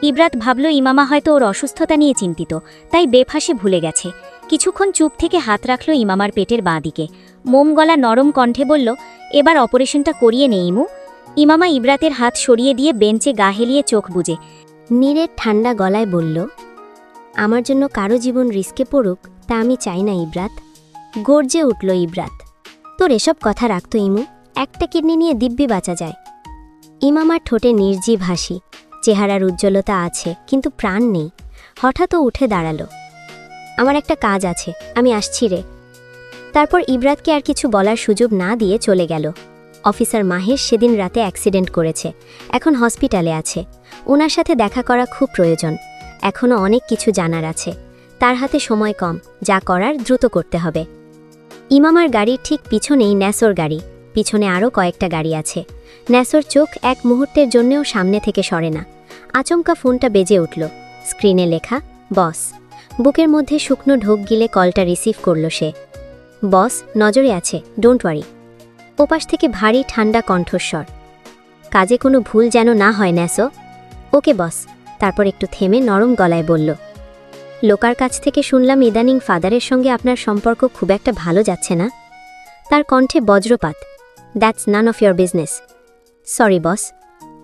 ইব্রাত ভাবল ইমামা হয়তো ওর অসুস্থতা নিয়ে চিন্তিত, তাই বেফাঁসে ভুলে গেছে। কিছুক্ষণ চুপ থেকে হাত রাখল ইমামার পেটের বাঁ দিকে। মোম গলা নরম কণ্ঠে বলল, এবার অপারেশনটা করিয়ে নে ইমু। ইমামা ইব্রাতের হাত সরিয়ে দিয়ে বেঞ্চে গা হেলিয়ে চোখ বুজে নীরের ঠান্ডা গলায় বলল, আমার জন্য কারো জীবন রিস্কে পড়ুক তা আমি চাই না ইব্রাত। গর্জে উঠল ইব্রাত, তোর এসব কথা রাখত ইমু, একটা কিডনি নিয়ে দিব্যি বাঁচা যায়। ইমামার ঠোঁটে নির্জীব হাসি, চেহারার উজ্জ্বলতা আছে কিন্তু প্রাণ নেই। হঠাৎ ও উঠে দাঁড়ালো, আমার একটা কাজ আছে, আমি আসছি রে। তারপর ইব্রাতকে আর কিছু বলার সুযোগ না দিয়ে চলে গেল। অফিসার মাহেশ সেদিন রাতে অ্যাক্সিডেন্ট করেছে, এখন হসপিটালে আছে। ওনার সাথে দেখা করা খুব প্রয়োজন। এখনও অনেক কিছু জানার আছে। তার হাতে সময় কম, যা করার দ্রুত করতে হবে। ইমামার গাড়ির ঠিক পিছনেই ন্যাসোর গাড়ি, পিছনে আরও কয়েকটা গাড়ি আছে। ন্যাসোর চোখ এক মুহূর্তের জন্যেও সামনে থেকে সরে না। আচমকা ফোনটা বেজে উঠল। স্ক্রিনে লেখা, বস। বুকের মধ্যে শুকনো ঢোক গিলে কলটা রিসিভ করল সে। বস নজরে আছে, ডোন্ট ওয়ারি। ওপাশ থেকে ভারী ঠান্ডা কণ্ঠস্বর, কাজে কোনো ভুল যেন না হয় ন্যাসো। ওকে বস। তারপর একটু থেমে নরম গলায় বলল, লোকার কাছ থেকে শুনলাম ইদানিং ফাদারের সঙ্গে আপনার সম্পর্ক খুব একটা ভালো যাচ্ছে না। তার কণ্ঠে বজ্রপাত, that's none of your business. Sorry boss.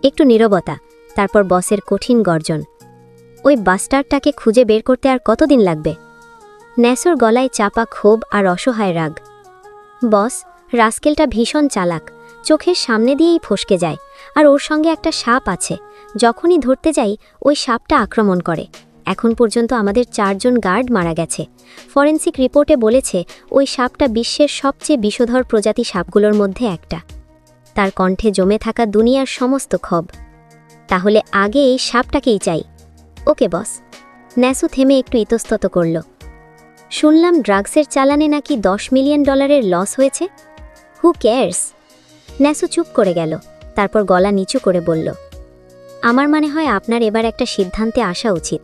একটু নীরবতা, তারপর বসের কঠিন গর্জন, ওই বাস্টারটাকে খুঁজে বের করতে আর কতদিন লাগবে? ন্যাসোর গলায় চাপা ক্ষোভ আর অসহায় রাগ। বস, রাস্কেলটা ভীষণ চালাক, চোখের সামনে দিয়েই ফসকে যায়। আর ওর সঙ্গে একটা সাপ আছে, যখনই ধরতে যাই ওই সাপটা আক্রমণ করে। এখন পর্যন্ত আমাদের 4 জন গার্ড মারা গেছে। ফরেন্সিক রিপোর্টে বলেছে ওই সাপটা বিশ্বের সবচেয়ে বিষধর প্রজাতি সাপগুলোর মধ্যে একটা। তার কণ্ঠে জমে থাকা দুনিয়ার সমস্ত ক্ষোভ। তাহলে আগে এই সাপটাকেই চাই। ওকে বস। ন্যাসু থেমে একটু ইতস্তত করল। শুনলাম ড্রাগসের চালানে নাকি $10 মিলিয়ন লস হয়েছে। Who cares? ন্যাসু চুপ করে গেল, তারপর গলা নিচু করে বলল, আমার মনে হয় আপনার এবার একটা সিদ্ধান্তে আসা উচিত।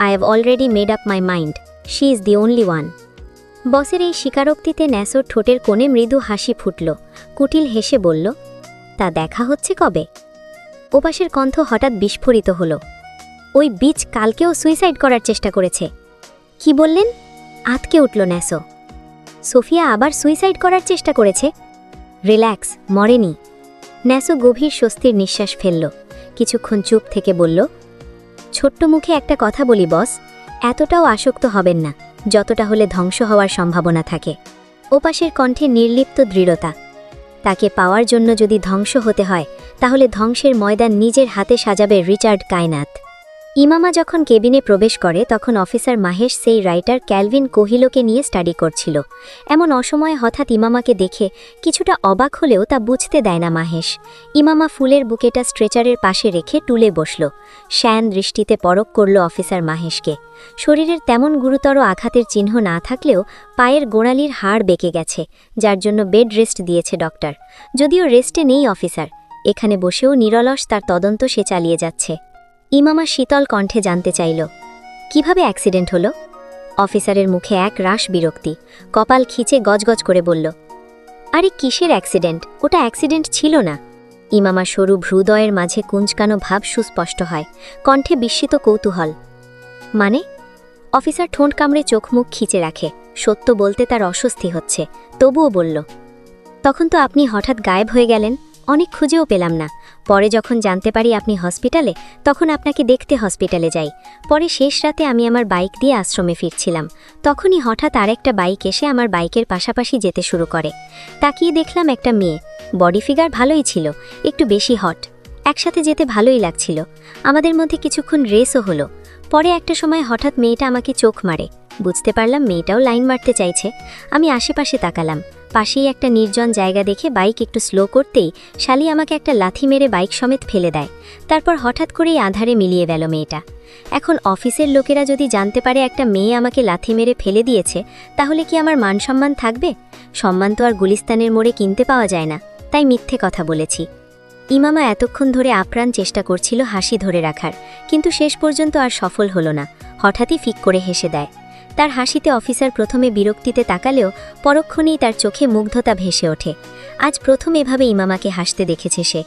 I have already made up my mind, she is the only one. বসের এই স্বীকারোক্তিতে ন্যাসোর ঠোঁটের কোণে মৃদু হাসি ফুটল। কুটিল হেসে বলল, তা দেখা হচ্ছে কবে? ওপাশের কণ্ঠ হঠাৎ বিস্ফোরিত হল, ওই বিচ কালকেও সুইসাইড করার চেষ্টা করেছে। কি বললেন? আতকে উঠল ন্যাসো। সোফিয়া আবার সুইসাইড করার চেষ্টা করেছে? রিল্যাক্স, মরেনি। ন্যাসো গভীর স্বস্তির নিঃশ্বাস ফেলল। কিছুক্ষণ চুপ থেকে বলল, ছোট্ট মুখে একটা কথা বলি বস, এতটাও আসক্ত হবেন না যতটা হলে ধ্বংস হওয়ার সম্ভাবনা থাকে। ওপাশের কণ্ঠে নির্লিপ্ত দৃঢ়তা। তাকে পাওয়ার জন্য যদি ধ্বংস হতে হয় তাহলে ধ্বংসের ময়দান নিজের হাতে সাজাবে রিচার্ড কায়নাত। ইমামা যখন কেবিনে প্রবেশ করে তখন অফিসার মাহেশ সেই রাইটার ক্যালভিন কোহিলোকে নিয়ে স্টাডি করছিল। এমন অসময়ে হঠাৎ ইমামাকে দেখে কিছুটা অবাক হলেও তা বুঝতে দেয় না মাহেশ। ইমামা ফুলের বুকেটা স্ট্রেচারের পাশে রেখে টুলে বসল। শ্যান দৃষ্টিতে পরখ করল অফিসার মাহেশকে। শরীরের তেমন গুরুতর আঘাতের চিহ্ন না থাকলেও পায়ের গোড়ালির হাড় বেঁকে গেছে, যার জন্য বেড রেস্ট দিয়েছে ডক্টর। যদিও রেস্টে নেই অফিসার, এখানে বসেও নিরলস তার তদন্ত সে চালিয়ে যাচ্ছে। ইমামা শীতল কণ্ঠে জানতে চাইল, কিভাবে অ্যাক্সিডেন্ট হলো? অফিসারের মুখে এক রাশ বিরক্তি, কপাল খিচে গজগজ করে বলল, আরে কিসের অ্যাক্সিডেন্ট? ওটা অ্যাক্সিডেন্ট ছিল না। ইমামা সরু ভ্রুদয়ের মাঝে কুঞ্চকানো ভাব সুস্পষ্ট হয়, কণ্ঠে বিস্মিত কৌতূহল। মানে? অফিসার ঠোঁট কামড়ে চোখ মুখ খিচে রাখে। সত্য বলতে তার অস্বস্তি হচ্ছে, তবুও বলল, তখন তো আপনি হঠাৎ গায়েব হয়ে গেলেন, অনেক খুঁজেও পেলাম না। পরে যখন জানতে পারি আপনি হসপিটালে, তখন আপনাকে দেখতে হসপিটালে যাই। পরে শেষ রাতে আমি আমার বাইক দিয়ে আশ্রমে ফিরছিলাম, তখনই হঠাৎ আরেকটা বাইক এসে আমার বাইকের পাশাপাশি যেতে শুরু করে। তাকিয়ে দেখলাম একটা মেয়ে, বডি ফিগার ভালোই ছিল, একটু বেশি হট। একসাথে যেতে ভালোই লাগছিল, আমাদের মধ্যে কিছুক্ষণ রেসও হলো। পরে একটা সময় হঠাৎ মেয়েটা আমাকে চোখ মারে, বুঝতে পারলাম মেয়েটাও লাইন মারতে চাইছে। আমি আশেপাশে তাকালাম, পাশেই একটা নির্জন জায়গা দেখে বাইক একটু স্লো করতেই শালি আমাকে একটা লাথি মেরে বাইক সমেত ফেলে দেয়। তারপর হঠাৎ করেই আধারে মিলিয়ে গেল মেয়েটা। এখন অফিসের লোকেরা যদি জানতে পারে একটা মেয়ে আমাকে লাথি মেরে ফেলে দিয়েছে, তাহলে কি আমার মান সম্মান থাকবে? সম্মান তো আর গুলিস্তানের মোড়ে কিনতে পাওয়া যায় না, তাই মিথ্যে কথা বলেছি। ইমামা এতক্ষণ ধরে আপ্রাণ চেষ্টা করছিল হাসি ধরে রাখার, কিন্তু শেষ পর্যন্ত আর সফল হলো না। হঠাৎই ফিক করে হেসে দেয়। তার হাসিতে অফিসার প্রথমে বিরক্তিতে তাকালেও পরক্ষণেই তার চোখে মুগ্ধতা ভেসে ওঠে। আজ প্রথম এভাবে ইমামাকে হাসতে দেখেছে সে।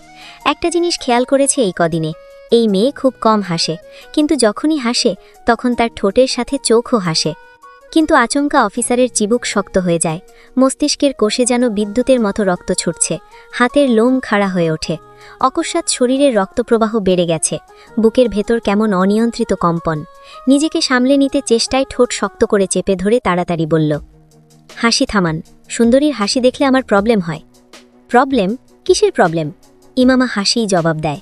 একটা জিনিস খেয়াল করেছে এই কদিনে, এই মেয়ে খুব কম হাসে, কিন্তু যখনই হাসে তখন তার ঠোঁটের সাথে চোখও হাসে। কিন্তু আচমকা অফিসারের চিবুক শক্ত হয়ে যায়, মস্তিষ্কের কোষে যেন বিদ্যুতের মতো রক্ত ছুটছে, হাতের লোম খাড়া হয়ে ওঠে। অকস্মাৎ শরীরের রক্তপ্রবাহ বেড়ে গেছে, বুকের ভেতর কেমন অনিয়ন্ত্রিত কম্পন। নিজেকে সামলে নিতে চেষ্টায় ঠোঁট শক্ত করে চেপে ধরে তাড়াতাড়ি বলল, হাসি থামান, সুন্দরীর হাসি দেখলে আমার প্রবলেম হয়। প্রবলেম? কিসের প্রবলেম? ইমামা হাসিই জবাব দেয়।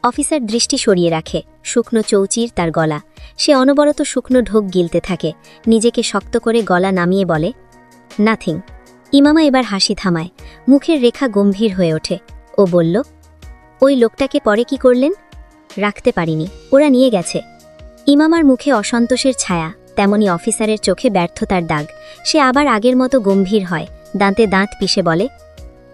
অফিসার দৃষ্টি সরিয়ে রাখে, শুকনো চৌচির তার গলা। সে অনবরত শুকনো ঢোক গিলতে থাকে, নিজেকে শক্ত করে গলা নামিয়ে বলে, নাথিং। ইমামা এবার হাসি থামায়, মুখের রেখা গম্ভীর হয়ে ওঠে। ও বলল, ওই লোকটাকে পরে কি করলেন? রাখতে পারিনি, ওরা নিয়ে গেছে। ইমামার মুখে অসন্তোষের ছায়া, তেমনি অফিসারের চোখে ব্যর্থতার দাগ। সে আবার আগের মতো গম্ভীর হয়, দাঁতে দাঁত পিষে বলে,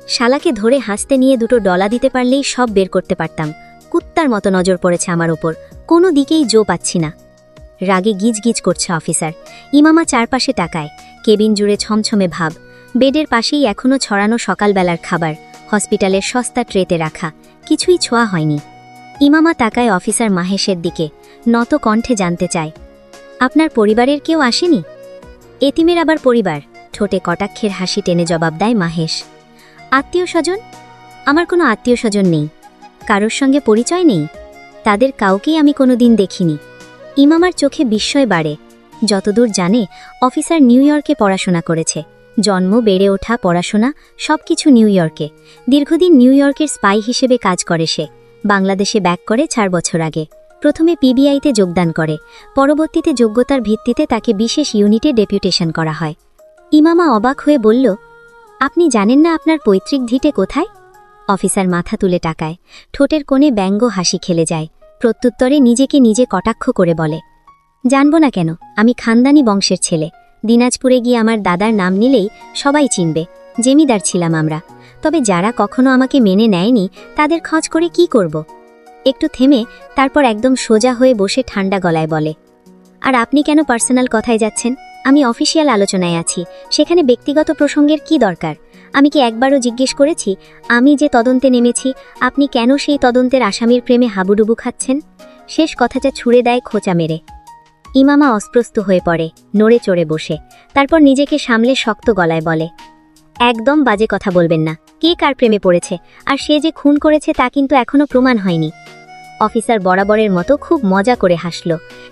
শালাকে ধরে হাসতে নিয়ে দুটো ডলা দিতে পারলেই সব বের করতে পারতাম। কুত্তার মতো নজর পড়েছে আমার ওপর, কোনো দিকেই জো পাচ্ছি না। রাগে গিজ গিজ করছে অফিসার। ইমামা চারপাশে তাকায়, কেবিন জুড়ে ছমছমে ভাব। বেডের পাশেই এখনও ছড়ানো সকালবেলার খাবার, হসপিটালের সস্তা ট্রেতে রাখা, কিছুই ছোঁয়া হয়নি। ইমামা তাকায় অফিসার মাহেশের দিকে, নত কণ্ঠে জানতে চায়, আপনার পরিবারের কেউ আসেনি? এতিমের আবার পরিবার? ঠোঁটে কটাক্ষের হাসি টেনে জবাব দেয় মাহেশ। আত্মীয় স্বজন? আমার কোনো আত্মীয় স্বজন নেই, কারোর সঙ্গে পরিচয় নেই, তাদের কাউকেই আমি কোনোদিন দেখিনি। ইমামার চোখে বিস্ময় বাড়ে। যতদূর জানে অফিসার নিউ ইয়র্কে পড়াশোনা করেছে, জন্ম, বেড়ে ওঠা, পড়াশোনা সবকিছু নিউ ইয়র্কে। দীর্ঘদিন নিউ ইয়র্কের স্পাই হিসেবে কাজ করে সে। বাংলাদেশে ব্যাক করে 4 বছর আগে। প্রথমে পিবিআইতে যোগদান করে, পরবর্তীতে যোগ্যতার ভিত্তিতে তাকে বিশেষ ইউনিটে ডেপুটেশন করা হয়। ইমামা অবাক হয়ে বলল, আপনি জানেন না আপনার পৈতৃক ভিটে কোথায়? অফিসার মাথা তুলে তাকায়, ঠোঁটের কোণে ব্যঙ্গ হাসি খেলে যায়। প্রত্যুত্তরে নিজেকে নিজে কটাক্ষ করে বলে, জানব না কেন, আমি খানদানি বংশের ছেলে। দিনাজপুরে গিয়ে আমার দাদার নাম নিলেই সবাই চিনবে, জমিদার ছিলাম আমরা। তবে যারা কখনো আমাকে মেনে নেয়নি তাদের খোঁজ করে কি করব? একটু থেমে তারপর একদম সোজা হয়ে বসে ঠান্ডা গলায় বলে, আর আপনি কেন পার্সোনাল কথায় যাচ্ছেন? আমি অফিসিয়াল আলোচনায় আছি, সেখানে ব্যক্তিগত প্রসঙ্গের কি দরকার? আমি কি একবারও জিজ্ঞেস করেছি আমি যে তদন্তে নেমেছি আপনি কেন সেই তদন্তের আসামির প্রেমে হাবুডুবু খাচ্ছেন? শেষ কথাটা ছুঁড়ে দেয় খোঁচা মেরে। ইমামা অস্প্রস্ত হয়ে পড়ে, নড়ে চড়ে বসে। তারপর নিজেকে সামলে শক্ত গলায় বলে, একদম বাজে কথা বলবেন না। কে কার প্রেমে পড়েছে, আর সে যে খুন করেছে তা কিন্তু এখনো প্রমাণ হয়নি। অফিসার বরাবরের মতো খুব মজা করে হাসল।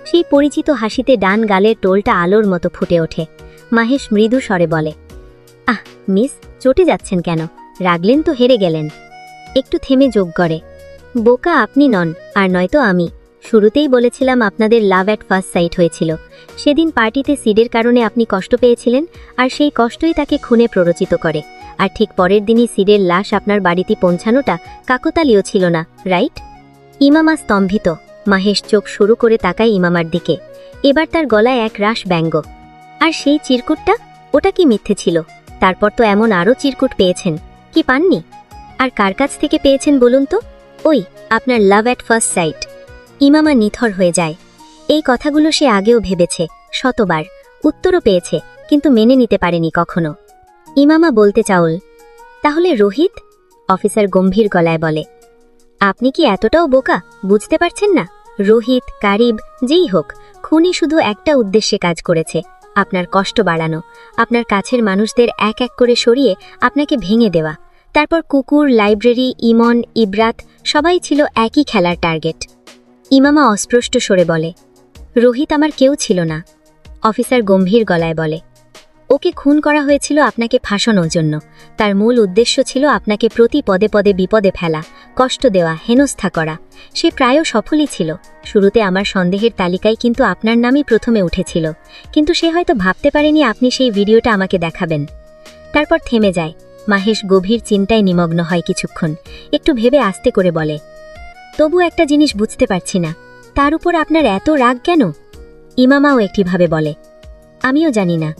সেই পরিচিত হাসিতে ডান গালের টোলটা আলোর মতো ফুটে ওঠে। মাহেশ মৃদু স্বরে বলে, আহ মিস, চটে যাচ্ছেন কেন? রাগলেন তো হেরে গেলেন। একটু থেমে যোগ করে, বোকা আপনি নন, আর নয়তো আমি। শুরুতেই বলেছিলাম আপনাদের লাভ অ্যাট ফার্স্ট সাইট হয়েছিল। সেদিন পার্টিতে সিডের কারণে আপনি কষ্ট পেয়েছিলেন, আর সেই কষ্টই তাকে খুনে প্ররোচিত করে। আর ঠিক পরের দিনই সিডের লাশ আপনার বাড়িতে পৌঁছানোটা কাকতালীয় ছিল না, রাইট? ইমামা স্তম্ভিত। মাহেশ চোখ শুরু করে তাকায় ইমামার দিকে। এবার তার গলায় এক রাশ ব্যঙ্গ। আর সেই চিরকুটটা, ওটা কি মিথ্যে ছিল? তারপর তো এমন আরও চিরকুট পেয়েছেন, কি পাননি? আর কার কাছ থেকে পেয়েছেন বলুন তো? ওই আপনার লাভ অ্যাট ফার্স্ট সাইট। ইমামা নিথর হয়ে যায়। এই কথাগুলো সে আগেও ভেবেছে, শতবার, উত্তরও পেয়েছে, কিন্তু মেনে নিতে পারেনি কখনো। ইমামা বলতে চাউল, তাহলে রোহিত? অফিসার গম্ভীর গলায় বলে। আপনি কি এতটাও বোকা, বুঝতে পারছেন না? রোহিত, কারিব, যেই হোক, খুনি শুধু একটা উদ্দেশ্যে কাজ করেছে, আপনার কষ্ট বাড়ানো, আপনার কাছের মানুষদের এক এক করে সরিয়ে আপনাকে ভেঙে দেওয়া। তারপর কুকুর, লাইব্রেরি, ইমন, ইব্রাত সবাই ছিল একই খেলার টার্গেট। ইমামা অস্পষ্ট স্বরে বলে, রোহিত আমার কেউ ছিল না। অফিসার গম্ভীর গলায় বলে, ওকে খুন করা হয়েছিল আপনাকে ফাঁসানোর জন্য। তার মূল উদ্দেশ্য ছিল আপনাকে প্রতি পদে পদে বিপদে ফেলা, কষ্ট দেওয়া, হেনস্থা করা। সে প্রায় সফলই ছিল। শুরুতে আমার সন্দেহের তালিকায় কিন্তু আপনার নামই প্রথমে উঠেছিল, কিন্তু সে হয়তো ভাবতে পারেনি আপনি সেই ভিডিওটা আমাকে দেখাবেন। তারপর থেমে যায়। মাহেশ গভীর চিন্তায় নিমগ্ন হয় কিছুক্ষণ, একটু ভেবে আস্তে করে বলে, তবু একটা জিনিস বুঝতে পারছি না, তার উপর আপনার এত রাগ কেন? ইমামাও একটিভাবে বলে, আমিও জানি না।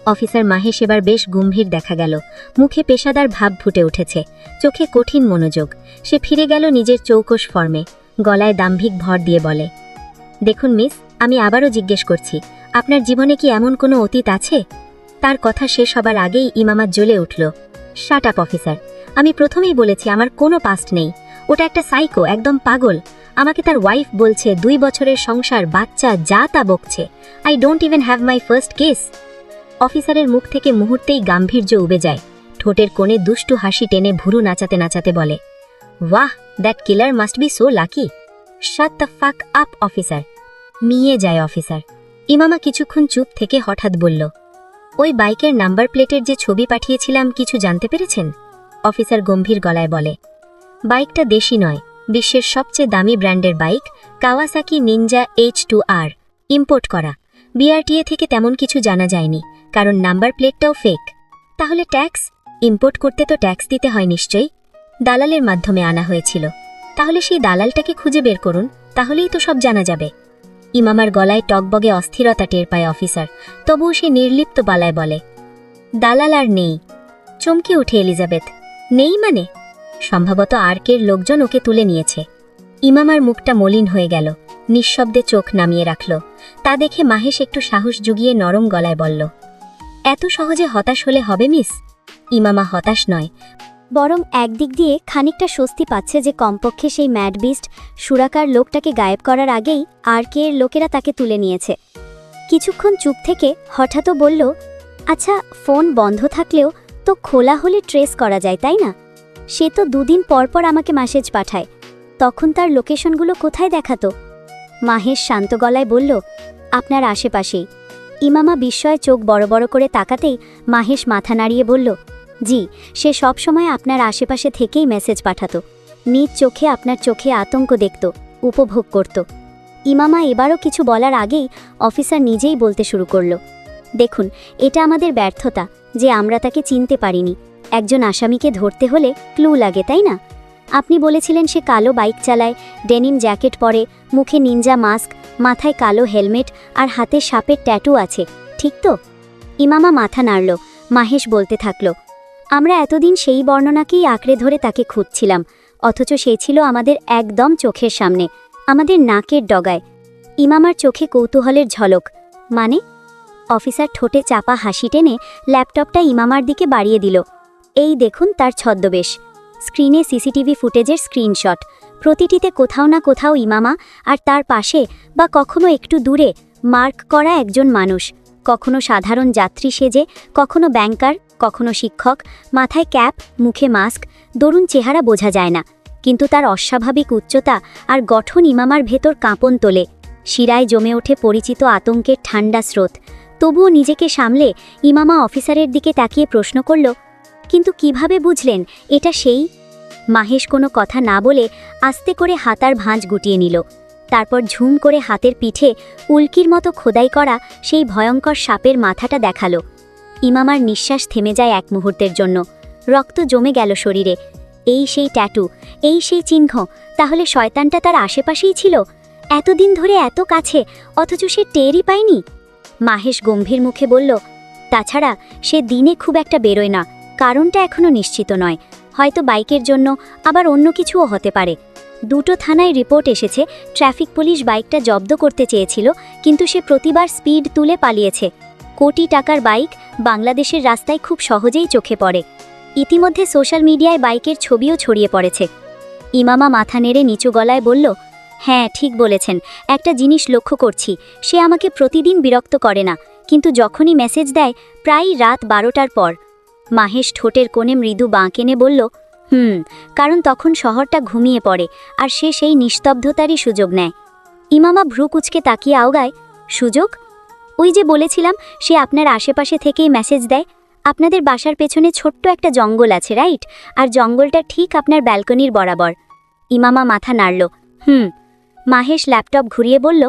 অফিসার মাহেশ এবার বেশ গম্ভীর দেখা গেল, মুখে পেশাদার ভাব ফুটে উঠেছে, চোখে কঠিন মনোযোগ। সে ফিরে গেল নিজের চৌকস ফর্মে, গলায় দাম্ভিক ভর দিয়ে বলে, দেখুন মিস, আমি আবারও জিজ্ঞেস করছি, আপনার জীবনে কি এমন কোনো অতীত আছে? তার কথা শেষ হবার আগেই ইমামা জ্বলে উঠল। শাট আপ অফিসার, আমি প্রথমেই বলেছি আমার কোনো পাস্ট নেই। ওটা একটা সাইকো, একদম পাগল। আমাকে তার ওয়াইফ বলছে, 2 বছরের সংসার, বাচ্চা, যা তা বকছে। I don't even have my first case. অফিসারের মুখ থেকে মুহূর্তেই গাম্ভীর্য উবে যায়। ঠোঁটের কোণে দুষ্টু হাসি টেনে ভুরু নাচাতে নাচাতে বলে, ওয়াহ, that killer must be so lucky. Shut the fuck up officer. মিয়ে যায় অফিসার। ইমামা কিছুক্ষণ চুপ থেকে হঠাৎ বলল, ওই বাইকের নাম্বার প্লেটের যে ছবি পাঠিয়েছিলাম, কিছু জানতে পেরেছেন? অফিসার গম্ভীর গলায় বলে, বাইকটা দেশি নয়, বিশ্বের সবচেয়ে দামি ব্র্যান্ডের bike, Kawasaki Ninja H2R, import করা। বিআরটিএ থেকে তেমন কিছু জানা যায়নি, কারণ নাম্বার প্লেটটাও ফেক। তাহলে ট্যাক্স? ইম্পোর্ট করতে তো ট্যাক্স দিতে হয় নিশ্চয়ই। দালালের মাধ্যমে আনা হয়েছিল। তাহলে সেই দালালটাকে খুঁজে বের করুন, তাহলেই তো সব জানা যাবে। ইমামার গলায় টকবগে অস্থিরতা টের পায় অফিসার, তবুও সে নির্লিপ্ত গলায় বলে, দালাল আর নেই। চমকে উঠে এলিজাবেথ, নেই মানে? সম্ভবত আর্কের লোকজন ওকে তুলে নিয়েছে। ইমামার মুখটা মলিন হয়ে গেল, নিঃশব্দে চোখ নামিয়ে রাখল। তা দেখে মাহেশ একটু সাহস জুগিয়ে নরম গলায় বলল, এত সহজে হতাশ হলে হবে মিস? ইমামা হতাশ নয়, বরং একদিক দিয়ে খানিকটা স্বস্তি পাচ্ছে যে কমপক্ষে সেই ম্যাডবিস্ট সুরাকার লোকটাকে গায়েব করার আগেই আর্কের লোকেরা তাকে তুলে নিয়েছে। কিছুক্ষণ চুপ থেকে হঠাৎও বলল, আচ্ছা, ফোন বন্ধ থাকলেও তো খোলা হলে ট্রেস করা যায়, তাই না? সে তো 2 দিন পর পর আমাকে মেসেজ পাঠায়, তখন তার লোকেশনগুলো কোথায় দেখাতো? মাহেশ শান্ত গলায় বলল, আপনার আশেপাশেই। ইমামা বিস্ময়ে চোখ বড় বড় করে তাকাতেই মাহেশ মাথা নাড়িয়ে বলল, জি, সে সব সময় আপনার আশেপাশে থেকেই মেসেজ পাঠাতো। নিজ চোখে আপনার চোখে আতঙ্ক দেখত, উপভোগ করত। ইমামা এবারও কিছু বলার আগেই অফিসার নিজেই বলতে শুরু করল, দেখুন, এটা আমাদের ব্যর্থতা যে আমরা তাকে চিনতে পারিনি। একজন আসামিকে ধরতে হলে ক্লু লাগে, তাই না? আপনি বলেছিলেন সে কালো বাইক চালায়, ডেনিম জ্যাকেট পরে, মুখে নিনজা মাস্ক, মাথায় কালো হেলমেট আর হাতে সাপের ট্যাটু আছে, ঠিক তো? ইমামা মাথা নাড়ল। মাহেশ বলতে থাকল, আমরা এতদিন সেই বর্ণনাকেই আঁকড়ে ধরে তাকে খুঁজছিলাম, অথচ সে ছিল আমাদের একদম চোখের সামনে, আমাদের নাকের ডগায়। ইমামার চোখে কৌতূহলের ঝলক। মানে? অফিসার ঠোঁটে চাপা হাসি টেনে ল্যাপটপটা ইমামার দিকে বাড়িয়ে দিল। এই দেখুন তার ছদ্মবেশ। স্ক্রিনে সিসিটিভি ফুটেজের স্ক্রিনশট। প্রতিটিতে কোথাও না কোথাও ইমামা, আর তার পাশে বা কখনো একটু দূরে মার্ক করা একজন মানুষ, কখনো সাধারণ যাত্রী সেজে, কখনো ব্যাংকার, কখনো শিক্ষক, মাথায় ক্যাপ, মুখে মাস্ক। দরুন চেহারা বোঝা যায় না, কিন্তু তার অস্বাভাবিক উচ্চতা আর গঠন ইমামার ভেতর কাঁপন তোলে। শিরায় জমে ওঠে পরিচিত আতঙ্কের ঠান্ডা স্রোত। তবুও নিজেকে সামলে ইমামা অফিসারের দিকে তাকিয়ে প্রশ্ন করল, কিন্তু কিভাবে বুঝলেন এটা সেই? মাহেশ কোনো কথা না বলে আস্তে করে হাতার ভাঁজ গুটিয়ে নিল। তারপর ঝুম করে হাতের পিঠে উল্কির মতো খোদাই করা সেই ভয়ঙ্কর সাপের মাথাটা দেখালো। ইমামার নিঃশ্বাস থেমে যায় এক মুহূর্তের জন্য। রক্ত জমে গেল শরীরে। এই সেই ট্যাটু, এই সেই চিহ্ন। তাহলে শয়তানটা তার আশেপাশেই ছিল, এতদিন ধরে এত কাছে, অথচ সে টেরই পায়নি। মাহেশ গম্ভীর মুখে বলল, তাছাড়া সে দিনে খুব একটা বেরোয় না, কারণটা এখনও নিশ্চিত নয়। হয়তো বাইকের জন্য, আবার অন্য কিছুও হতে পারে। দুটো থানায় রিপোর্ট এসেছে, ট্রাফিক পুলিশ বাইকটা জব্দ করতে চেয়েছিল, কিন্তু সে প্রতিবার স্পিড তুলে পালিয়েছে। কোটি টাকার বাইক বাংলাদেশের রাস্তায় খুব সহজেই চোখে পড়ে। ইতিমধ্যে সোশ্যাল মিডিয়ায় বাইকের ছবিও ছড়িয়ে পড়েছে। ইমামা মাথা নেড়ে নিচু গলায় বলল, হ্যাঁ ঠিক বলেছেন, একটা জিনিস লক্ষ্য করছি, সে আমাকে প্রতিদিন বিরক্ত করে না, কিন্তু যখনই মেসেজ দেয় প্রায় রাত 12টার পর। মাহেশ ঠোঁটের কোণে মৃদু বাঁক এনে বলল, কারণ তখন শহরটা ঘুমিয়ে পড়ে, আর সে সেই নিস্তব্ধতারই সুযোগ নেয়। ইমামা ভ্রু কুঁচকে তাকিয়ে আওগায়, সুযোগ? ওই যে বলেছিলাম, সে আপনার আশেপাশে থেকেই মেসেজ দেয়। আপনাদের বাসার পেছনে ছোট্ট একটা জঙ্গল আছে, রাইট? আর জঙ্গলটা ঠিক আপনার ব্যালকনির বরাবর। ইমামা মাথা নাড়ল। মাহেশ ল্যাপটপ ঘুরিয়ে বলল,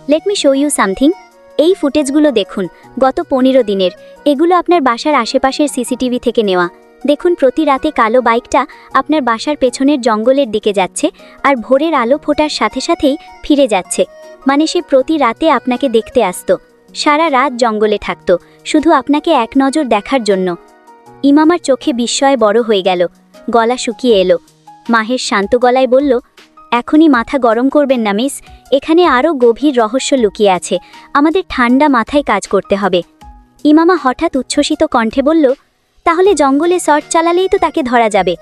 let me show you something. এই ফুটেজগুলো দেখুন, গত 15 দিনের। এগুলো আপনার বাসার আশেপাশের সিসিটিভি থেকে নেওয়া। দেখুন, প্রতি রাতে কালো বাইকটা আপনার বাসার পেছনের জঙ্গলের দিকে যাচ্ছে, আর ভোরের আলো ফোটার সাথে সাথেই ফিরে যাচ্ছে। মানে সে প্রতি রাতে আপনাকে দেখতে আসতো, সারা রাত জঙ্গলে থাকতো, শুধু আপনাকে এক নজর দেখার জন্য। ইমামার চোখে বিস্ময় বড় হয়ে গেল, গলা শুকিয়ে এলো। মাহেশ শান্ত গলায় বলল, এখনই মাথা গরম করবেন না মিস, এখানে আরও গভীর রহস্য লুকিয়ে আছে, আমাদের ঠান্ডা মাথায় কাজ করতে হবে। ইমামা হঠাৎ উচ্ছ্বসিত কণ্ঠে বলল, তাহলে জঙ্গলে সার্চ চালালেই তো তাকে ধরা যাবে।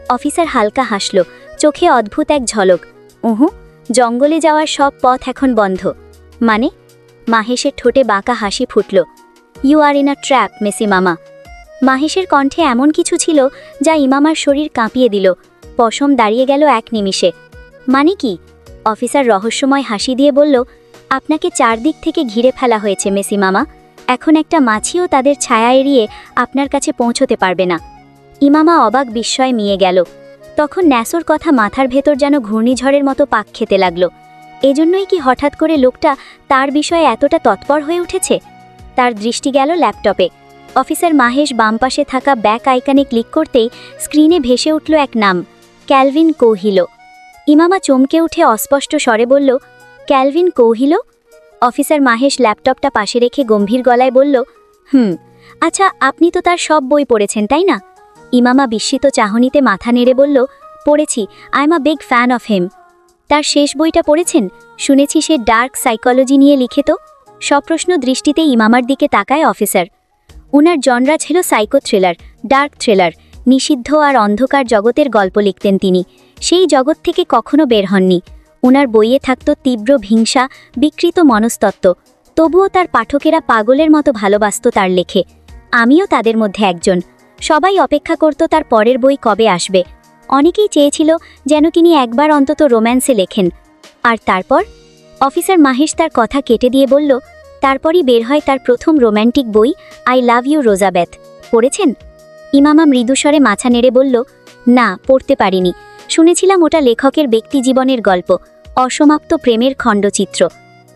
অফিসার হালকা হাসল, চোখে অদ্ভুত এক ঝলক। জঙ্গলে যাওয়ার সব পথ এখন বন্ধ। মানে? মাহেশের ঠোঁটে বাঁকা হাসি ফুটল। You are in a trap, Messi মামা। মাহেশের কণ্ঠে এমন কিছু ছিল যা ইমামার শরীর কাঁপিয়ে দিল। পশম দাঁড়িয়ে গেল এক নিমিষে। মানে কি? অফিসার রহস্যময় হাসি দিয়ে বলল, আপনাকে চারদিক থেকে ঘিরে ফেলা হয়েছে মেসি মামা। এখন একটা মাছিও তাদের ছায়া এড়িয়ে আপনার কাছে পৌঁছতে পারবে না। ইমামা অবাক বিস্ময়ে মিয়ে গেল। তখন ন্যাসোর কথা মাথার ভেতর যেন ঘূর্ণিঝড়ের মতো পাক খেতে লাগলো। এজন্যই কি হঠাৎ করে লোকটা তার বিষয়ে এতটা তৎপর হয়ে উঠেছে? তার দৃষ্টি গেল ল্যাপটপে। অফিসার মাহেশ বাম পাশে থাকা ব্যাক আইকনে ক্লিক করতেই স্ক্রিনে ভেসে উঠল এক নাম, ক্যালভিন কৌহিলো। ইমামা চমকে উঠে অস্পষ্ট স্বরে বলল, ক্যালভিন কৌহিলো? অফিসার মাহেশ ল্যাপটপটা পাশে রেখে গম্ভীর গলায় বলল, আচ্ছা, আপনি তো তার সব বই পড়েছেন, তাই না? ইমামা বিস্মিত চাহনিতে মাথা নেড়ে বলল, পড়েছি, I am a big fan of him. তার শেষ বইটা পড়েছেন? শুনেছি সে ডার্ক সাইকোলজি নিয়ে লিখিত। সপ্রশ্ন দৃষ্টিতে ইমামার দিকে তাকায় অফিসার। উনার জনরা ছিল সাইকো থ্রিলার, ডার্ক থ্রিলার, নিষিদ্ধ আর অন্ধকার জগতের গল্প লিখতেন তিনি। সেই জগৎ থেকে কখনো বের হননি। উনার বইয়ে থাকত তীব্র হিংসা, বিকৃত মনস্তত্ত্ব। তবুও তার পাঠকেরা পাগলের মতো ভালোবাসত তার লেখে। আমিও তাদের মধ্যে একজন। সবাই অপেক্ষা করত তার পরের বই কবে আসবে। অনেকেই চেয়েছিল যেন তিনি একবার অন্তত রোম্যান্সে লেখেন। আর তারপর? অফিসার মাহেশ তার কথা কেটে দিয়ে বলল, তারপরই বের হয় তার প্রথম রোম্যান্টিক বই, আই লাভ ইউ রোজাবেথ। পড়েছেন? ইমামা মৃদুস্বরে মাথা নেড়ে বলল, না, পড়তে পারিনি। শুনেছিলাম ওটা লেখকের ব্যক্তিজীবনের গল্প, অসমাপ্ত প্রেমের খণ্ডচিত্র।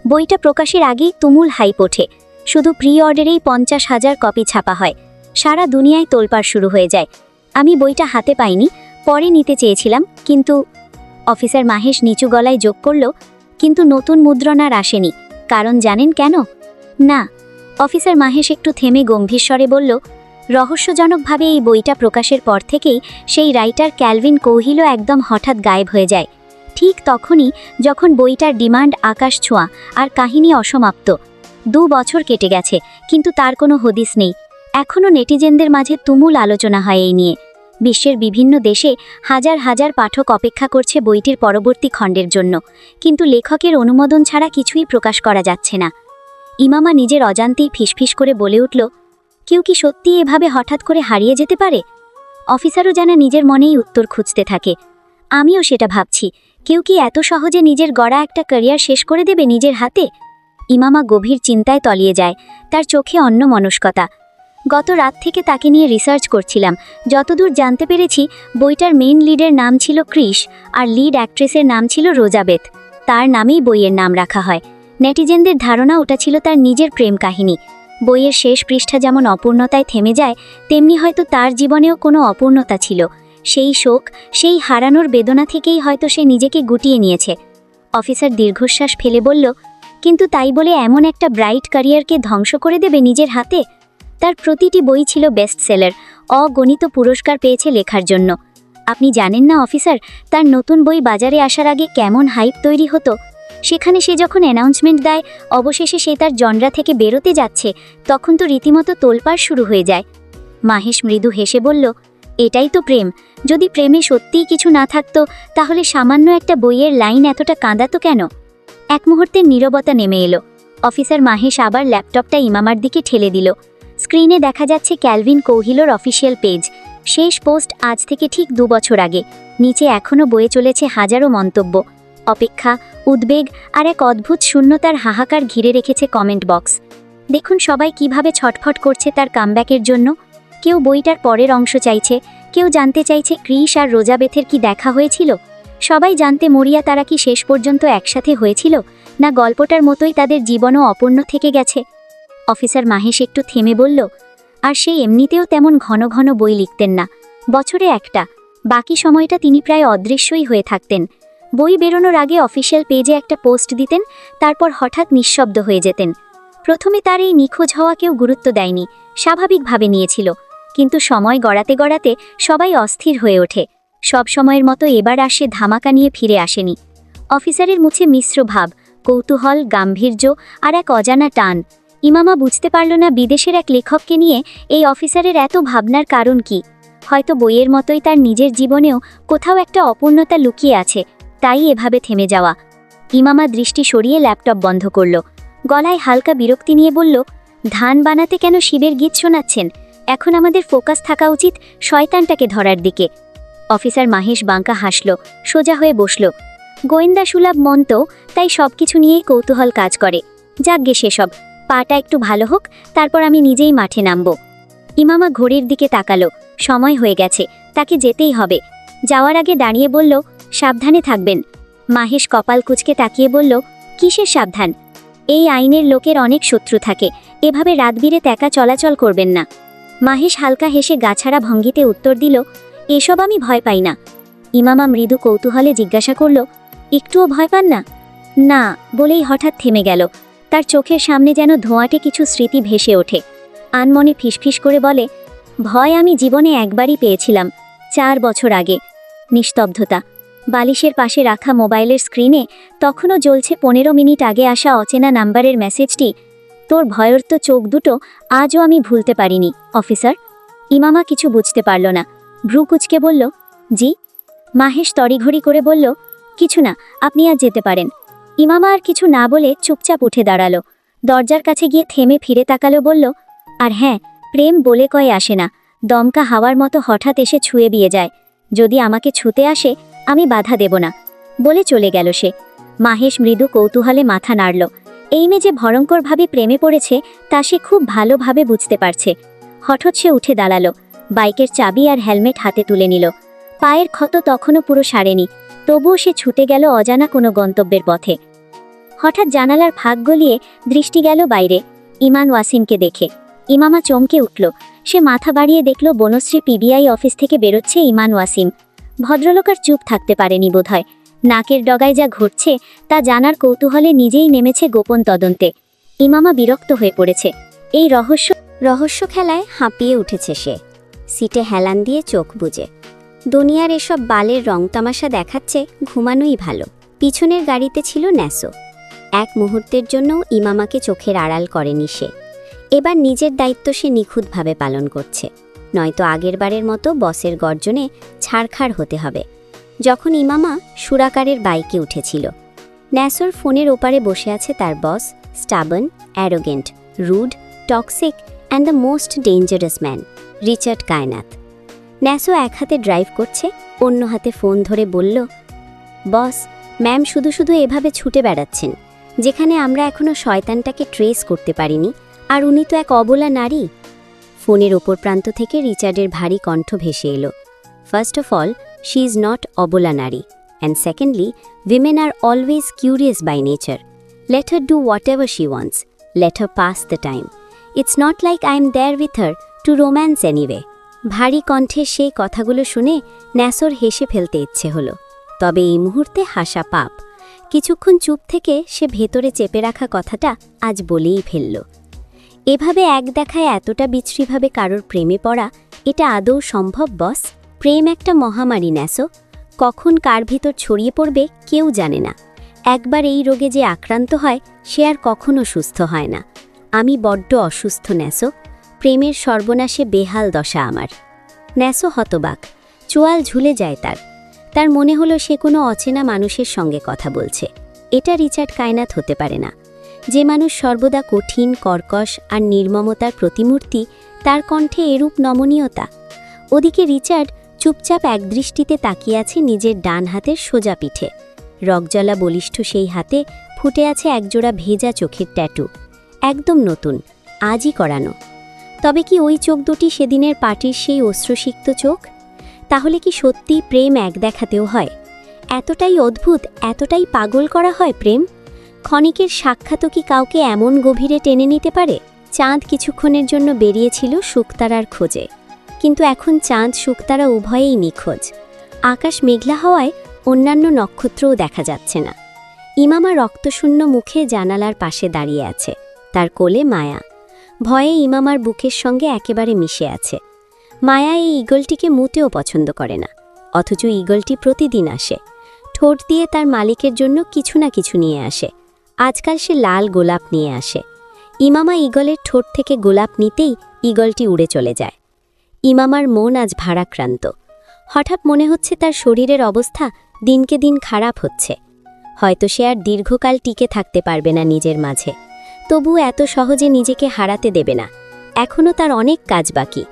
বইটা প্রকাশের আগেই তুমুল হাইপ ওঠে। শুধু প্রি অর্ডারেই 50,000 কপি ছাপা হয়। সারা দুনিয়ায় তোলপাড় শুরু হয়ে যায়। আমি বইটা হাতে পাইনি, পরে নিতে চেয়েছিলাম, কিন্তু... অফিসার মাহেশ নিচু গলায় যোগ করল, কিন্তু নতুন মুদ্রণ আর আসেনি। কারণ জানেন কেন? না। অফিসার মাহেশ একটু থেমে গম্ভীর স্বরে বলল, রহস্যজনকভাবে এই বইটা প্রকাশের পর থেকেই সেই রাইটার ক্যালভিন কৌহিলো একদম হঠাৎ গায়েব হয়ে যায়। ঠিক তখনই যখন বইটার ডিমান্ড আকাশ ছোঁয়া আর কাহিনী অসমাপ্ত। 2 বছর কেটে গেছে, কিন্তু তার কোনো হদিস নেই। এখনও নেটিজেনদের মাঝে তুমুল আলোচনা হয় এই নিয়ে। বিশ্বের বিভিন্ন দেশে হাজার হাজার পাঠক অপেক্ষা করছে বইটির পরবর্তী খণ্ডের জন্য, কিন্তু লেখকের অনুমোদন ছাড়া কিছুই প্রকাশ করা যাচ্ছে না। ইমামা নিজের অজান্তেই ফিসফিস করে বলে উঠল, কেউ কি সত্যি এভাবে হঠাৎ করে হারিয়ে যেতে পারে? অফিসারও যেন নিজের মনেই উত্তর খুঁজতে থাকে। আমিও সেটা ভাবছি, কেউ কি এত সহজে নিজের গড়া একটা ক্যারিয়ার শেষ করে দেবে নিজের হাতে? ইমামা গভীর চিন্তায় তলিয়ে যায়, তার চোখে অন্যমনস্কতা। গত রাত থেকে তাকে নিয়ে রিসার্চ করছিলাম। যতদূর জানতে পেরেছি, বইটার মেইন লিডের নাম ছিল ক্রিশ, আর লিড অ্যাক্ট্রেসের নাম ছিল রোজাবেথ। তার নামেই বইয়ের নাম রাখা হয়। নেটিজেনদের ধারণা ওটা ছিল তার নিজের প্রেম কাহিনী। বইয়ের শেষ পৃষ্ঠা যেমন অপূর্ণতায় থেমে যায়, তেমনি হয়তো তার জীবনেও কোনো অপূর্ণতা ছিল। সেই শোক, সেই হারানোর বেদনা থেকেই হয়তো সে নিজেকে গুটিয়ে নিয়েছে। অফিসার দীর্ঘশ্বাস ফেলে বলল, কিন্তু তাই বলে এমন একটা ব্রাইট ক্যারিয়ারকে ধ্বংস করে দেবে নিজের হাতে? তার প্রতিটি বই ছিল বেস্ট সেলার, অগণিত পুরস্কার পেয়েছে লেখার জন্য। আপনি জানেন না অফিসার, তার নতুন বই বাজারে আসার আগে কেমন হাইপ তৈরি হতো। সেখানে সে যখন অ্যানাউন্সমেন্ট দেয় অবশেষে সে তার জনরা থেকে বেরোতে যাচ্ছে, তখন তো রীতিমতো তোলপাড় শুরু হয়ে যায়। মাহেশ মৃদু হেসে বলল, এটাই তো প্রেম। যদি প্রেমে সত্যিই কিছু না থাকতো, তাহলে সামান্য একটা বইয়ের লাইন এতটা কাঁদাতো কেন? এক মুহূর্তের নীরবতা নেমে এলো। অফিসার মাহেশ আবার ল্যাপটপটা ইমামার দিকে ঠেলে দিল। স্ক্রিনে দেখা যাচ্ছে ক্যালভিন কৌহিলোর অফিসিয়াল পেজ। শেষ পোস্ট আজ থেকে ঠিক 2 বছর আগে। নিচে এখনও বয়ে চলেছে হাজারো মন্তব্য। অপেক্ষা, উদ্বেগ আর এক অদ্ভুত শূন্যতার হাহাকার ঘিরে রেখেছে কমেন্ট বক্স। দেখুন সবাই কিভাবে ছটফট করছে তার কামব্যাকের জন্য। কেউ বইটার পরের অংশ চাইছে, কেউ জানতে চাইছে ক্রিস আর রোজাবেথের কি দেখা হয়েছিল। সবাই জানতে মরিয়া তারা কি শেষ পর্যন্ত একসাথে হয়েছিল, না গল্পটার মতোই তাদের জীবনও অপূর্ণ থেকে গেছে। অফিসার মাহেশ একটু থেমে বলল, আর সে এমনিতেও তেমন ঘন ঘন বই লিখতেন না, বছরে একটা। বাকি সময়টা তিনি প্রায় অদৃশ্যই হয়ে থাকতেন। বই বেরোনোর আগে অফিসিয়াল পেজে একটা পোস্ট দিতেন, তারপর হঠাৎ নিঃশব্দ হয়ে যেতেন। প্রথমে তার এই নিখোঁজ হওয়া কেউ গুরুত্ব দেয়নি, স্বাভাবিকভাবে নিয়েছিল। কিন্তু সময় গড়াতে গড়াতে সবাই অস্থির হয়ে ওঠে। সব সময়ের মতো এবার আর সে ধামাকা নিয়ে ফিরে আসেনি। অফিসারের মুখে মিশ্র ভাব, কৌতূহল, গাম্ভীর্য আর এক অজানা টান। ইমামা বুঝতে পারল না বিদেশের এক লেখককে নিয়ে এই অফিসারের এত ভাবনার কারণ কি। হয়তো বইয়ের মতোই তার নিজের জীবনেও কোথাও একটা অপূর্ণতা লুকিয়ে আছে, তাই এভাবে থেমে যাওয়া। ইমামা দৃষ্টি সরিয়ে ল্যাপটপ বন্ধ করল। গলায় হালকা বিরক্তি নিয়ে বলল, ধান বানাতে কেন শিবের গীত শোনাচ্ছেন? এখন আমাদের ফোকাস থাকা উচিত শয়তানটাকে ধরার দিকে। অফিসার মাহেশ বাঁকা হাসল, সোজা হয়ে বসল। গোয়েন্দা সুলভ মন তো, তাই সবকিছু নিয়েই কৌতূহল কাজ করে। যাকগে সেসব, পাটা একটু ভালো হোক, তারপর আমি নিজেই মাঠে নামব। ইমামা ঘড়ির দিকে তাকালো, সময় হয়ে গেছে, তাকে যেতেই হবে। যাওয়ার আগে দাঁড়িয়ে বলল, সাবধানে থাকবেন। মাহেশ কপাল কুঁচকে তাকিয়ে বলল, কিসের সাবধান? এই আইনের লোকের অনেক শত্রু থাকে, এভাবে রাতবিরে একা চলাচল করবেন না। মাহেশ হালকা হেসে গাছাড়া ভঙ্গিতে উত্তর দিল, এসব আমি ভয় পাই না। ইমামা মৃদু কৌতূহলে জিজ্ঞাসা করল, একটুও ভয় পান না? না বলেই হঠাৎ থেমে গেল। তার চোখের সামনে যেন ধোঁয়াটে কিছু স্মৃতি ভেসে ওঠে। আনমনে ফিসফিস করে বলে, ভয় আমি জীবনে একবারই পেয়েছিলাম, 4 বছর আগে। নিস্তব্ধতা। বালিশের পাশে রাখা মোবাইলের স্ক্রিনে তখনও জ্বলছে 15 মিনিট আগে আসা অচেনা নাম্বারের মেসেজটি। তোর ভয়র্ত চোখ দুটো আজও আমি ভুলতে পারিনি, অফিসার। ইমামা কিছু বুঝতে পারল না, ভ্রু কুচকে বলল, জি। মাহেশ তড়িঘড়ি করে বলল, কিছু না, আপনি আজ যেতে পারেন। ইমামা আর কিছু না বলে চুপচাপ উঠে দাঁড়ালো। দরজার কাছে গিয়ে থেমে ফিরে তাকালো, বলল, আর হ্যাঁ, প্রেম বলে কয়ে আসে না, দমকা হাওয়ার মতো হঠাৎ এসে ছুঁয়ে বিয়ে যায়। যদি আমাকে ছুঁতে আসে, আমি বাধা দেব না। বলে চলে গেল সে। মাহেশ মৃদু কৌতূহলে মাথা নাড়ল। এই মেয়ে যে ভয়ঙ্করভাবে প্রেমে পড়েছে তা সে খুব ভালোভাবে বুঝতে পারছে। হঠাৎ সে উঠে দাঁড়ালো, বাইকের চাবি আর হেলমেট হাতে তুলে নিল। পায়ের ক্ষত তখনও পুরো সারেনি, তবুও সে ছুটে গেল অজানা কোনো গন্তব্যের পথে। হঠাৎ জানালার ফাঁক গলিয়ে দৃষ্টি গেল বাইরে, ইমান ওয়াসিমকে দেখে। ইমামা চমকে উঠল। সে মাথা বাড়িয়ে দেখল বনশ্রী পিবিআই অফিস থেকে বেরোচ্ছে ইমান ওয়াসিম। ভদ্রলোক আর চুপ থাকতে পারেনি বোধহয়। নাকের ডগায় যা ঘটছে তা জানার কৌতূহলে নিজেই নেমেছে গোপন তদন্তে। ইমামা বিরক্ত হয়ে পড়েছে। এই রহস্য খেলায় হাঁপিয়ে উঠেছে সে। সিটে হেলান দিয়ে চোখ বুজে। দুনিয়ার এসব বালের রং তামাশা দেখাচ্ছে, ঘুমানোই ভালো। পিছনের গাড়িতে ছিল ন্যাসো। এক মুহূর্তের জন্যও ইমামাকে চোখের আড়াল করেনি সে। এবার নিজের দায়িত্ব সে নিখুঁতভাবে পালন করছে, নয়তো আগেরবারের মতো বসের গর্জনে ছাড়খাড় হতে হবে। যখন ইমামা সুরাকারের বাইকে উঠেছিল, ন্যাসোর ফোনের ওপারে বসে আছে তার boss, stubborn, arrogant, rude, toxic and the most dangerous man, Richard Kainath. ন্যাসো এক হাতে ড্রাইভ করছে, অন্য হাতে ফোন ধরে বলল, বস, ম্যাম শুধু শুধু এভাবে ছুটে বেড়াচ্ছেন, যেখানে আমরা এখনও শয়তানটাকে ট্রেস করতে পারিনি, আর উনি তো এক অবলা নারী। ফোনের ওপর প্রান্ত থেকে রিচার্ডের ভারী কণ্ঠ ভেসে এলো, first of all, she is not অবলা নারী, And secondly, women are always curious by nature. Let her do whatever she wants. Let her pass the time. It's not like I'm there with her to romance anyway. ভারী কণ্ঠে সেই কথাগুলো শুনে ন্যাসোর হেসে ফেলতে ইচ্ছে হলো। তবে এই মুহূর্তে হাসা পাপ। কিছুক্ষণ চুপ থেকে সে ভেতরে চেপে রাখা কথাটা আজ বলেই ফেলল। এভাবে এক দেখায় এতটা বিচ্ছিরিভাবে কারোর প্রেমে পড়া, এটা আদৌ সম্ভব বস? প্রেম একটা মহামারী ন্যাসো। কখন কার ভিতর ছড়িয়ে পড়বে কেউ জানে না। একবার এই রোগে যে আক্রান্ত হয় সে আর কখনো সুস্থ হয় না। আমি বড্ড অসুস্থ ন্যাসো। প্রেমের সর্বনাশে বেহাল দশা আমার। ন্যাসো হতবাক, চোয়াল ঝুলে যায় তার মনে হলো সে কোনো অচেনা মানুষের সঙ্গে কথা বলছে। এটা রিচার্ড কায়নাথ হতে পারে না। যে মানুষ সর্বদা কঠিন, কর্কশ আর নির্মমতার প্রতিমূর্তি, তার কণ্ঠে এরূপ নমনীয়তা। ওদিকে রিচার্ড চুপচাপ একদৃষ্টিতে তাকিয়ে আছে নিজের ডান হাতের সোজা পিঠে। রগজ্বলা বলিষ্ঠ সেই হাতে ফুটে আছে একজোড়া ভেজা চোখের ট্যাটু, একদম নতুন, আজই করানো। তবে কি ওই চোখ দুটি সেদিনের পার্টির সেই অশ্রুসিক্ত চোখ? তাহলে কি সত্যিই প্রেম এক দেখাতেও হয়? এতটাই অদ্ভুত, এতটাই পাগল করা হয় প্রেম? ক্ষণিকের সাক্ষাৎও কি কাউকে এমন গভীরে টেনে নিতে পারে? চাঁদ কিছুক্ষণের জন্য বেরিয়েছিল শুকতারার খোঁজে, কিন্তু এখন চাঁদ শুকতারা উভয়েই নিখোঁজ। আকাশ মেঘলা হওয়ায় অন্যান্য নক্ষত্রও দেখা যাচ্ছে না। ইমামা রক্তশূন্য মুখে জানালার পাশে দাঁড়িয়ে আছে, তার কোলে মায়া। ভয়ে ইমামার বুকের সঙ্গে একেবারে মিশে আছে। মায়া এই ঈগলটিকে মোটেও পছন্দ করে না, অথচ ঈগলটি প্রতিদিন আসে। ঠোঁট দিয়ে তার মালিকের জন্য কিছু না কিছু নিয়ে আসে। আজকাল সে লাল গোলাপ নিয়ে আসে। ইমামা ঈগলের ঠোঁট থেকে গোলাপ নিতেই ঈগলটি উড়ে চলে যায়। ইমামার মন আজ ভারাক্রান্ত। হঠাৎ মনে হচ্ছে তার শরীরের অবস্থা দিনকে দিন খারাপ হচ্ছে। হয়তো সে আর দীর্ঘকাল টিকে থাকতে পারবে না নিজের মাঝে। তবু এত সহজে নিজেকে হারাতে দেবে না। এখনও তার অনেক কাজ বাকি।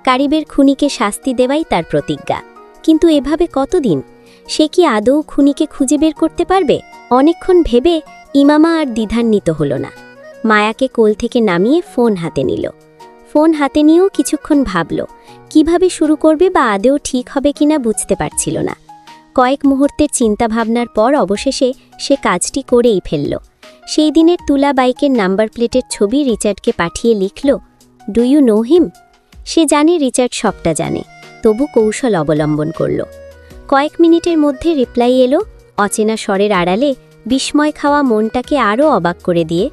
কারিবের খুনিকে শাস্তি দেওয়াই তার প্রতিজ্ঞা। কিন্তু এভাবে কতদিন? সে কি আদৌ খুনিকে খুঁজে বের করতে পারবে? অনেকক্ষণ ভেবে ইমামা আর দ্বিধান্বিত হল না। মায়াকে কোল থেকে নামিয়ে ফোন হাতে নিল। ফোন হাতে নিয়েও কিছুক্ষণ ভাবল, কিভাবে শুরু করবে বা আদেও ঠিক হবে কিনা বুঝতে পারছিল না। কয়েক মুহূর্তের চিন্তাভাবনার পর অবশেষে সে কাজটি করেই ফেলল। সেই দিনের তুলা বাইকের নাম্বার প্লেটের ছবি রিচার্ডকে পাঠিয়ে লিখল, ডু ইউ নো হিম? সে জানে রিচার্ড সবটা জানে, তবু কৌশল অবলম্বন করল। কয়েক মিনিটের মধ্যে রিপ্লাই এলো, অচেনা স্বরের আড়ালে বিস্ময় খাওয়া মনটাকে আরও অবাক করে দিয়ে,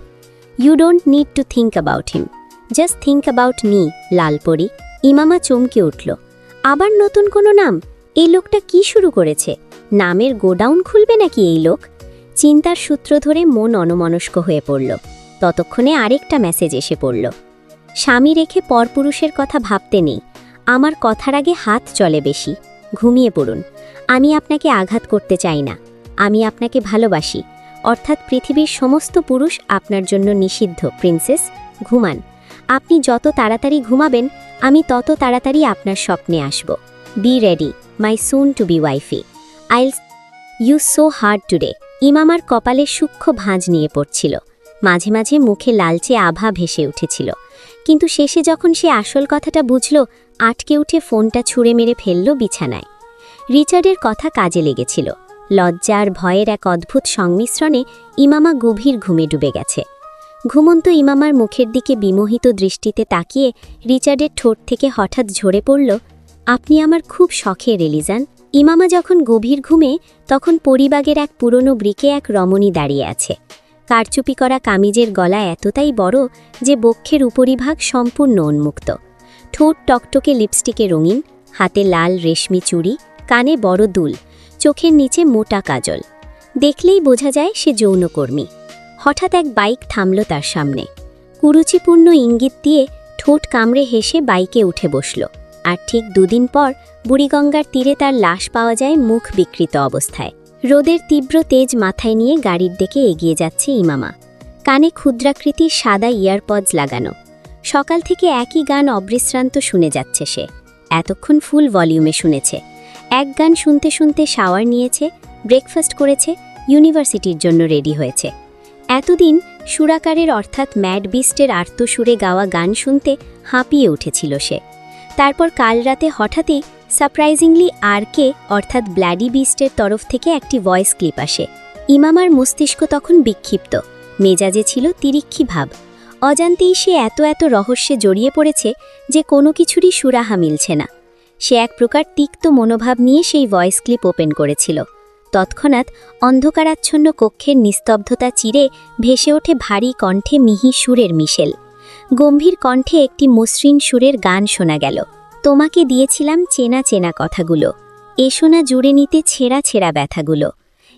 you don't need to think about him, just think about me, লালপরি। ইমামা চমকে উঠল। আবার নতুন কোনো নাম? এই লোকটা কি শুরু করেছে? নামের গোডাউন খুলবে নাকি এই লোক? চিন্তার সূত্র ধরে মন অনমনস্ক হয়ে পড়ল। ততক্ষণে আরেকটা মেসেজ এসে পড়ল, স্বামী রেখে পরপুরুষের কথা ভাবতে নেই। আমার কথার আগে হাত চলে বেশি। ঘুমিয়ে পড়ুন। আমি আপনাকে আঘাত করতে চাই না। আমি আপনাকে ভালোবাসি, অর্থাৎ পৃথিবীর সমস্ত পুরুষ আপনার জন্য নিষিদ্ধ। প্রিন্সেস, ঘুমান। আপনি যত তাড়াতাড়ি ঘুমাবেন আমি তত তাড়াতাড়ি আপনার স্বপ্নে আসব। বি রেডি, মাই সুন টু বি ওয়াইফি। আইল ইউ সো হার্ড টুডে। ইমামার কপালে সূক্ষ্ম ভাঁজ নিয়ে পড়ছিল। মাঝে মাঝে মুখে লালচে আভা ভেসে উঠেছিল, কিন্তু শেষে যখন সে আসল কথাটা বুঝল, আটকে উঠে ফোনটা ছুঁড়ে মেরে ফেলল বিছানায়। রিচার্ডের কথা কাজে লেগেছিল। লজ্জা আর ভয়ের এক অদ্ভুত সংমিশ্রণে ইমামা গভীর ঘুমে ডুবে গেছে। ঘুমন্ত ইমামার মুখের দিকে বিমোহিত দৃষ্টিতে তাকিয়ে রিচার্ডের ঠোঁট থেকে হঠাৎ ঝরে পড়ল, আপনি আমার খুব শখের এলিজান। ইমামা যখন গভীর ঘুমে, তখন পরিবাগের এক পুরনো ব্রিকে এক রমণী দাঁড়িয়ে আছে। কারচুপি করা কামিজের গলা এতটাই বড় যে বক্ষের উপরিভাগ সম্পূর্ণ উন্মুক্ত। ঠোঁট টকটকে লিপস্টিকে রঙিন, হাতে লাল রেশমি চুড়ি, কানে বড় দুল, চোখের নিচে মোটা কাজল। দেখলেই বোঝা যায় সে যৌনকর্মী। হঠাৎ এক বাইক থামল তার সামনে। কুরুচিপূর্ণ ইঙ্গিত দিয়ে ঠোঁট কামড়ে হেসে বাইকে উঠে বসল। আর ঠিক দুদিন পর বুড়িগঙ্গার তীরে তার লাশ পাওয়া যায় মুখ বিকৃত অবস্থায়। রোদের তীব্র তেজ মাথায় নিয়ে গাড়ির দিকে এগিয়ে যাচ্ছে ইমামা। কানে ক্ষুদ্রাকৃতির সাদা ইয়ারপডস লাগানো। সকাল থেকে একই গান অবিশ্রান্ত শুনে যাচ্ছে সে। এতক্ষণ ফুল ভলিউমে শুনেছে। এক গান শুনতে শুনতে শাওয়ার নিয়েছে, ব্রেকফাস্ট করেছে, ইউনিভার্সিটির জন্য রেডি হয়েছে। এতদিন সুরাকারের অর্থাৎ ম্যাড বিস্টের আর্তসুরে গাওয়া গান শুনতে হাঁপিয়ে উঠেছিল সে। তারপর কাল রাতে হঠাৎই সারপ্রাইজিংলি আরকে অর্থাৎ ব্ল্যাডি বিস্টের তরফ থেকে একটি ভয়েস ক্লিপ আসে। ইমামার মস্তিষ্ক তখন বিক্ষিপ্ত, মেজাজে ছিল তিরিক্ষি ভাব। অজান্তেই সে এত রহস্যে জড়িয়ে পড়েছে যে কোনো কিছুরই সুরাহা মিলছে না। সে এক প্রকার তিক্ত মনোভাব নিয়ে সেই ভয়েস ক্লিপ ওপেন করেছিল। তৎক্ষণাৎ অন্ধকারাচ্ছন্ন কক্ষের নিস্তব্ধতা চিরে ভেসে ওঠে ভারী কণ্ঠে মিহি সুরের মিশেল। গম্ভীর কণ্ঠে একটি মসৃণ সুরের গান শোনা গেল। তোমাকে দিয়েছিলাম চেনা চেনা কথাগুলো, এসো না জুড়ে নিতে ছেঁড়া ছেঁড়া ব্যথাগুলো।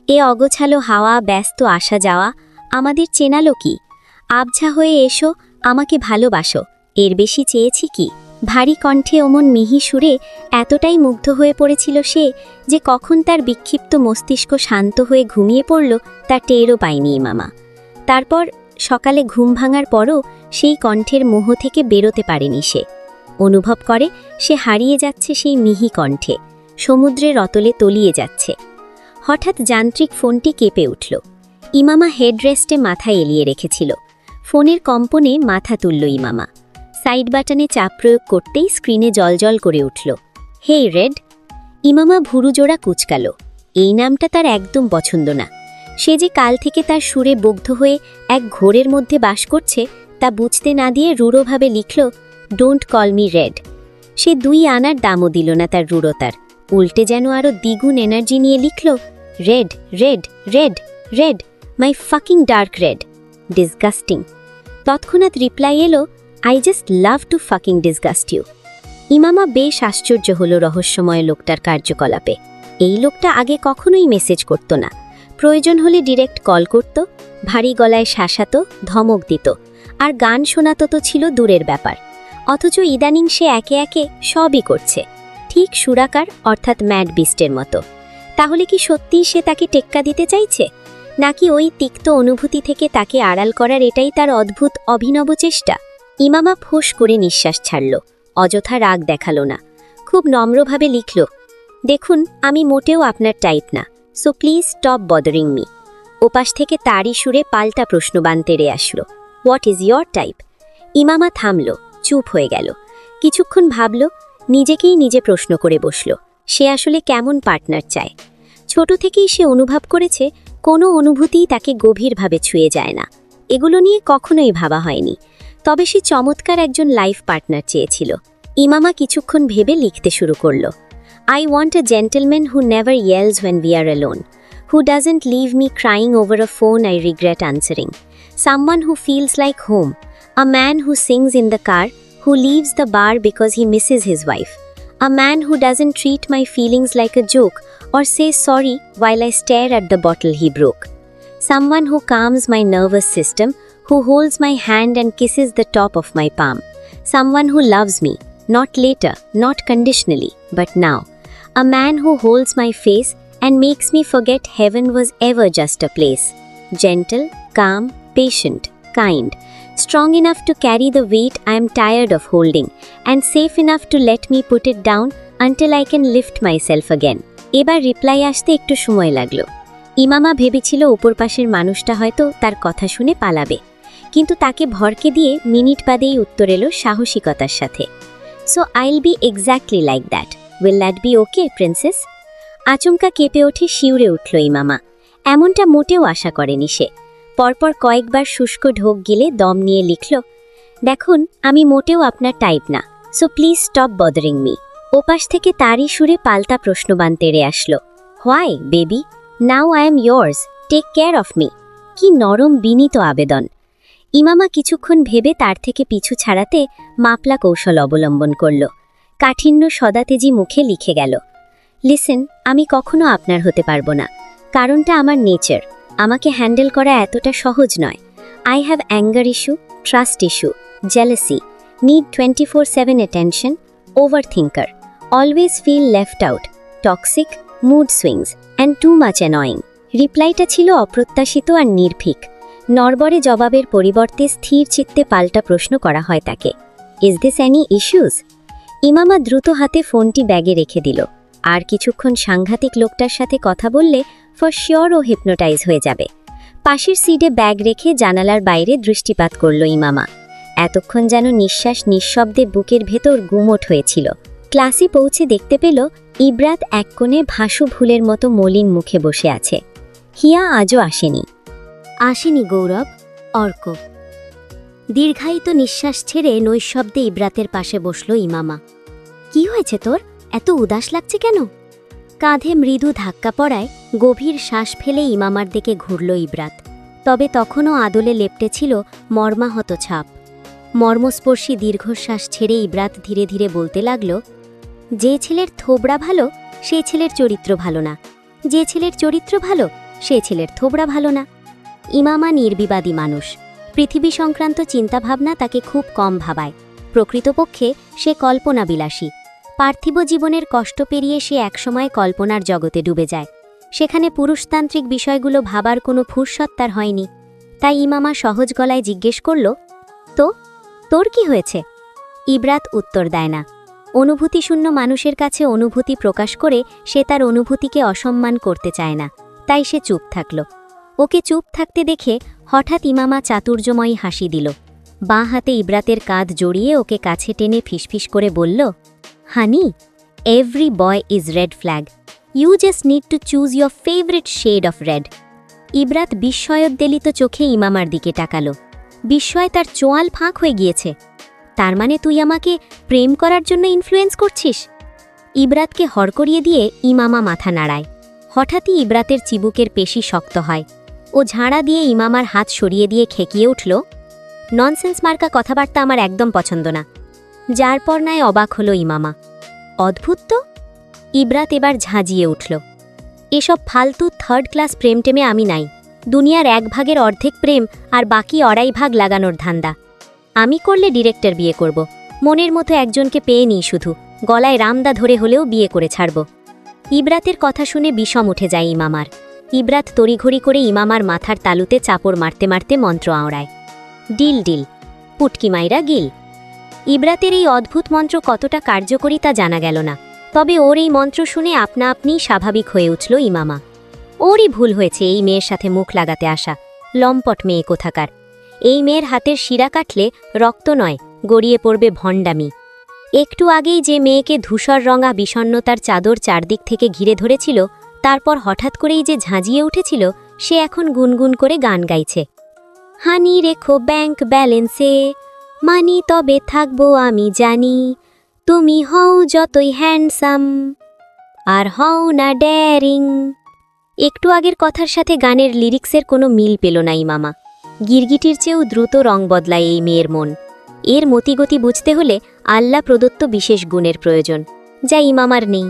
এ অগোছালো হাওয়া, ব্যস্ত আসা যাওয়া আমাদের চেনালো কি? আবঝা হয়ে এসো, আমাকে ভালোবাসো, এর বেশি চেয়েছি কি? ভারী কণ্ঠে অমন মিহি সুরে এতটাই মুগ্ধ হয়ে পড়েছিল সে যে কখন তার বিক্ষিপ্ত মস্তিষ্ক শান্ত হয়ে ঘুমিয়ে পড়ল তা টেরও পায়নি ইমামা। তারপর সকালে ঘুম ভাঙার পরও সেই কণ্ঠের মোহ থেকে বেরোতে পারেনি সে। অনুভব করে সে হারিয়ে যাচ্ছে সেই মিহি কণ্ঠে, সমুদ্রের অতলে তলিয়ে যাচ্ছে। হঠাৎ যান্ত্রিক ফোনটি কেঁপে উঠল। ইমামা হেডরেস্টে মাথা এলিয়ে রেখেছিল। ফোনের কম্পনে মাথা তুলল ইমামা। সাইড বাটনে চাপ প্রয়োগ করতেই স্ক্রিনে জলজল করে উঠল, হেই রেড। ইমামা ভুরুজোড়া কুচকাল। এই নামটা তার একদম পছন্দ না। সে যে কাল থেকে তার সুরে মুগ্ধ হয়ে এক ঘোরের মধ্যে বাস করছে তা বুঝতে না দিয়ে রূঢ়ভাবে লিখল, ডোন্ট কল মি রেড। সে 2 আনার দামও দিল না তার রূঢ়তার, উল্টে যেন আরও দ্বিগুণ এনার্জি নিয়ে লিখল, red red red red, my fucking dark red, disgusting. তৎক্ষণাৎ রিপ্লাই এলো, I just love to fucking disgust you. ইমামা বেশ আশ্চর্য হল রহস্যময় লোকটার কার্যকলাপে। এই লোকটা আগে কখনোই মেসেজ করত না, প্রয়োজন হলে ডিরেক্ট কল করত, ভারী গলায় শাসাতো, ধমক দিত, আর গান শোনাতো তো ছিল দূরের ব্যাপার। অথচ ইদানিং সে একে একে সবই করছে, ঠিক সুরাকার অর্থাৎ ম্যাড বিস্টের মতো। তাহলে কি সত্যিই সে তাকে টেক্কা দিতে চাইছে, নাকি ওই তিক্ত অনুভূতি থেকে তাকে আড়াল করার এটাই তার অদ্ভুত অভিনব চেষ্টা? ইমামা ফোঁস করে নিঃশ্বাস ছাড়ল, অযথা রাগ দেখালো না। খুব নম্রভাবে লিখল, দেখুন আমি মোটেও আপনার টাইপ না, so please stop bothering me. ওপাশ থেকে তারই সুরে পাল্টা প্রশ্নবাণ তেড়ে আসলো, হোয়াট ইজ ইয়োর টাইপ? ইমামা থামল, চুপ হয়ে গেল। কিছুক্ষণ ভাবল, নিজেকেই নিজে প্রশ্ন করে বসল, সে আসলে কেমন পার্টনার চায়। ছোট থেকেই সে অনুভব করেছে কোনো অনুভূতিই তাকে গভীরভাবে ছুঁয়ে যায় না। এগুলো নিয়ে কখনোই ভাবা হয়নি, তবে সে চমৎকার একজন লাইফ পার্টনার চেয়েছিল। ইমামা কিছুক্ষণ ভেবে লিখতে শুরু করল, I want a gentleman who never yells when we are alone, who doesn't leave me crying over a phone I regret answering, someone who feels like home, a man who sings in the car, who leaves the bar because he misses his wife, a man who doesn't treat my feelings like a joke or say sorry while I stare at the bottle he broke, someone who calms my nervous system, who holds my hand and kisses the top of my palm, someone who loves me, not later, not conditionally, but now, a man who holds my face and makes me forget heaven was ever just a place, gentle, calm, patient, kind, strong enough to carry the weight I am tired of holding, and safe enough to let me put it down until I can lift myself again. এবার reply আসতে একটু সময় লাগলো। ইমামা ভেবেছিল উপর পাশের মানুষটা হয়তো তার কথা শুনে পালাবে, কিন্তু তাকে ভরকে দিয়ে মিনিট বাদেই উত্তর এলো সাহসিকতার সাথে, so I'll be exactly like that, will that be okay princess? আচমকা কেঁপে ওঠে, শিউরে উঠল ইমামা। এমনটা মোটেও আশা করেনি সে। পরপর কয়েকবার শুষ্ক ঢোক গিলে দম নিয়ে লিখল, দেখুন আমি মোটেও আপনার টাইপ না, so please stop bothering me. ওপাশ থেকে তারই সুরে পাল্টা প্রশ্নবাণ তেড়ে আসলো, why baby, now I am yours, take care of me. কি নরম বিনীত আবেদন! ইমামা কিছুক্ষণ ভেবে তার থেকে পিছু ছাড়াতে মাপলা কৌশল অবলম্বন করল। কাঠিন্য সদাতেজি মুখে লিখে গেল, লিসেন, আমি কখনো আপনার হতে পারবো না। কারণটা আমার নেচার, আমাকে হ্যান্ডেল করা এতটা সহজ নয়। I have anger issue, trust issue, jealousy, need 24/7 attention, overthinker, always feel left out, toxic, mood swings and too much annoying. রিপ্লাইটা ছিল অপ্রত্যাশিত আর নির্ভীক। নড়বড়ে জবাবের পরিবর্তে স্থির চিত্তে পাল্টা প্রশ্ন করা হয় তাকে, ইজ দিস এনি ইস্যুস? ইমামা দ্রুত হাতে ফোনটি ব্যাগে রেখে দিল। আর কিছুক্ষণ সাংঘাতিক লোকটার সাথে কথা বললে ফর শিওর ও হিপনোটাইজ হয়ে যাবে। পাশের সিটে ব্যাগ রেখে জানালার বাইরে দৃষ্টিপাত করল ইমামা। এতক্ষণ যেন নিঃশ্বাস নিঃশব্দে বুকের ভেতর গুমোট হয়েছিল, ক্লাসে পৌঁছে দেখতে পেল ইব্রাত এক কোণে ভাসু ফুলের মতো মলিন মুখে বসে আছে। হিয়া আজও আসেনি গৌরব। অর্ক দীর্ঘায়িত নিঃশ্বাস ছেড়ে নৈশব্দে ইব্রাতের পাশে বসল ইমামা। কি হয়েছে তোর? এত উদাস লাগছে কেন? কাঁধে মৃদু ধাক্কা পড়ায় গভীর শ্বাস ফেলে ইমামার দিকে ঘুরল ইব্রাত। তবে তখনও আদলে লেপ্টে ছিল মর্মাহত ছাপ। মর্মস্পর্শী দীর্ঘশ্বাস ছেড়ে ইব্রাত ধীরে ধীরে বলতে লাগল, যে ছেলের থোবড়া ভালো সেই ছেলের চরিত্র ভালো না, যে ছেলের চরিত্র ভালো সে ছেলের থোবড়া ভালো না। ইমামা নির্বিবাদী মানুষ। পৃথিবী সংক্রান্ত চিন্তাভাবনা তাকে খুব কম ভাবায়। প্রকৃতপক্ষে সে কল্পনাবিলাসী। পার্থিব জীবনের কষ্ট পেরিয়ে সে একসময় কল্পনার জগতে ডুবে যায়। সেখানে পুরুষতান্ত্রিক বিষয়গুলো ভাবার কোনো ফুরসত তার হয়নি। তাই ইমামা সহজ গলায় জিজ্ঞেস করল, তো তোর কি হয়েছে? ইব্রাত উত্তর দেয় না। অনুভূতিশূন্য মানুষের কাছে অনুভূতি প্রকাশ করে সে তার অনুভূতিকে অসম্মান করতে চায় না। তাই সে চুপ থাকল। ওকে চুপ থাকতে দেখে হঠাৎ ইমামা চাতুর্যময়ী হাসি দিল। বাঁ হাতে ইব্রাতের কাঁধ জড়িয়ে ওকে কাছে টেনে ফিসফিস করে বলল, honey, every boy is red flag. You just need to choose your favourite shade of red. Ibrat বিস্ময়োদ্বেলিত চোখে ইমামার দিকে তাকালো। বিস্ময় তার চোয়াল ফাঁক হয়ে গিয়েছে। তার মানে তুই আমাকে প্রেম করার জন্য ইনফ্লুয়েন্স করছিস? ইব্রাতকে হড়করিয়ে দিয়ে ইমামা মাথা নাড়ায়। হঠাৎই ইব্রাতের চিবুকের পেশি শক্ত হয়। ও ঝাড়া দিয়ে ইমামার হাত সরিয়ে দিয়ে খেকিয়ে উঠল, ননসেন্স মার্কা কথাবার্তা আমার একদম পছন্দ না। যার পর নাই অবাক হল ইমামা। অদ্ভুত তো। ইব্রাত এবার ঝাঁঝিয়ে উঠল, এসব ফালতু থার্ড ক্লাস প্রেম টেমে আমি নাই। দুনিয়ার 1/3 অর্ধেক প্রেম আর বাকি 2.5 লাগানোর ধান্দা। আমি করলে ডিরেক্টর বিয়ে করব। মনের মতো একজনকে পেয়ে নিই, শুধু গলায় রামদা ধরে হলেও বিয়ে করে ছাড়ব। ইব্রাতের কথা শুনে বিষম উঠে যায় ইমামার। ইব্রাত তড়িঘড়ি করে ইমামার মাথার তালুতে চাপড় মারতে মারতে মন্ত্র আওড়ায়, ডিল ডিল, পুটকি মাইরা গিল। ইব্রাতের এই অদ্ভুত মন্ত্র কতটা কার্যকরী তা জানা গেল না। তবে ওর এই মন্ত্র শুনে আপনা আপনিই স্বাভাবিক হয়ে উঠল ইমামা। ওরই ভুল হয়েছে এই মেয়ের সাথে মুখ লাগাতে আসা। লম্পট মেয়ে কোথাকার। এই মেয়ের হাতের শিরা কাটলে রক্ত নয়, গড়িয়ে পড়বে ভণ্ডামি। একটু আগেই যে মেয়েকে ধূসর রঙা বিষণ্ণতার চাদর চারদিক থেকে ঘিরে ধরেছিল, তারপর হঠাৎ করেই যে ঝাঁঝিয়ে উঠেছিল, সে এখন গুনগুন করে গান গাইছে, হানি রেখো ব্যাংক ব্যালেন্সে, মানি তবে থাকবো আমি জানি, তুমি হও যতই হ্যান্ডসাম আর হও না ড্যারিং। একটু আগের কথার সাথে গানের লিরিক্সের কোনো মিল পেল না ইমামা। গিরগিটির চেয়েও দ্রুত রং বদলায় এই মেয়ের মন। এর মতিগতি বুঝতে হলে আল্লাহ প্রদত্ত বিশেষ গুণের প্রয়োজন, যা ইমামার নেই।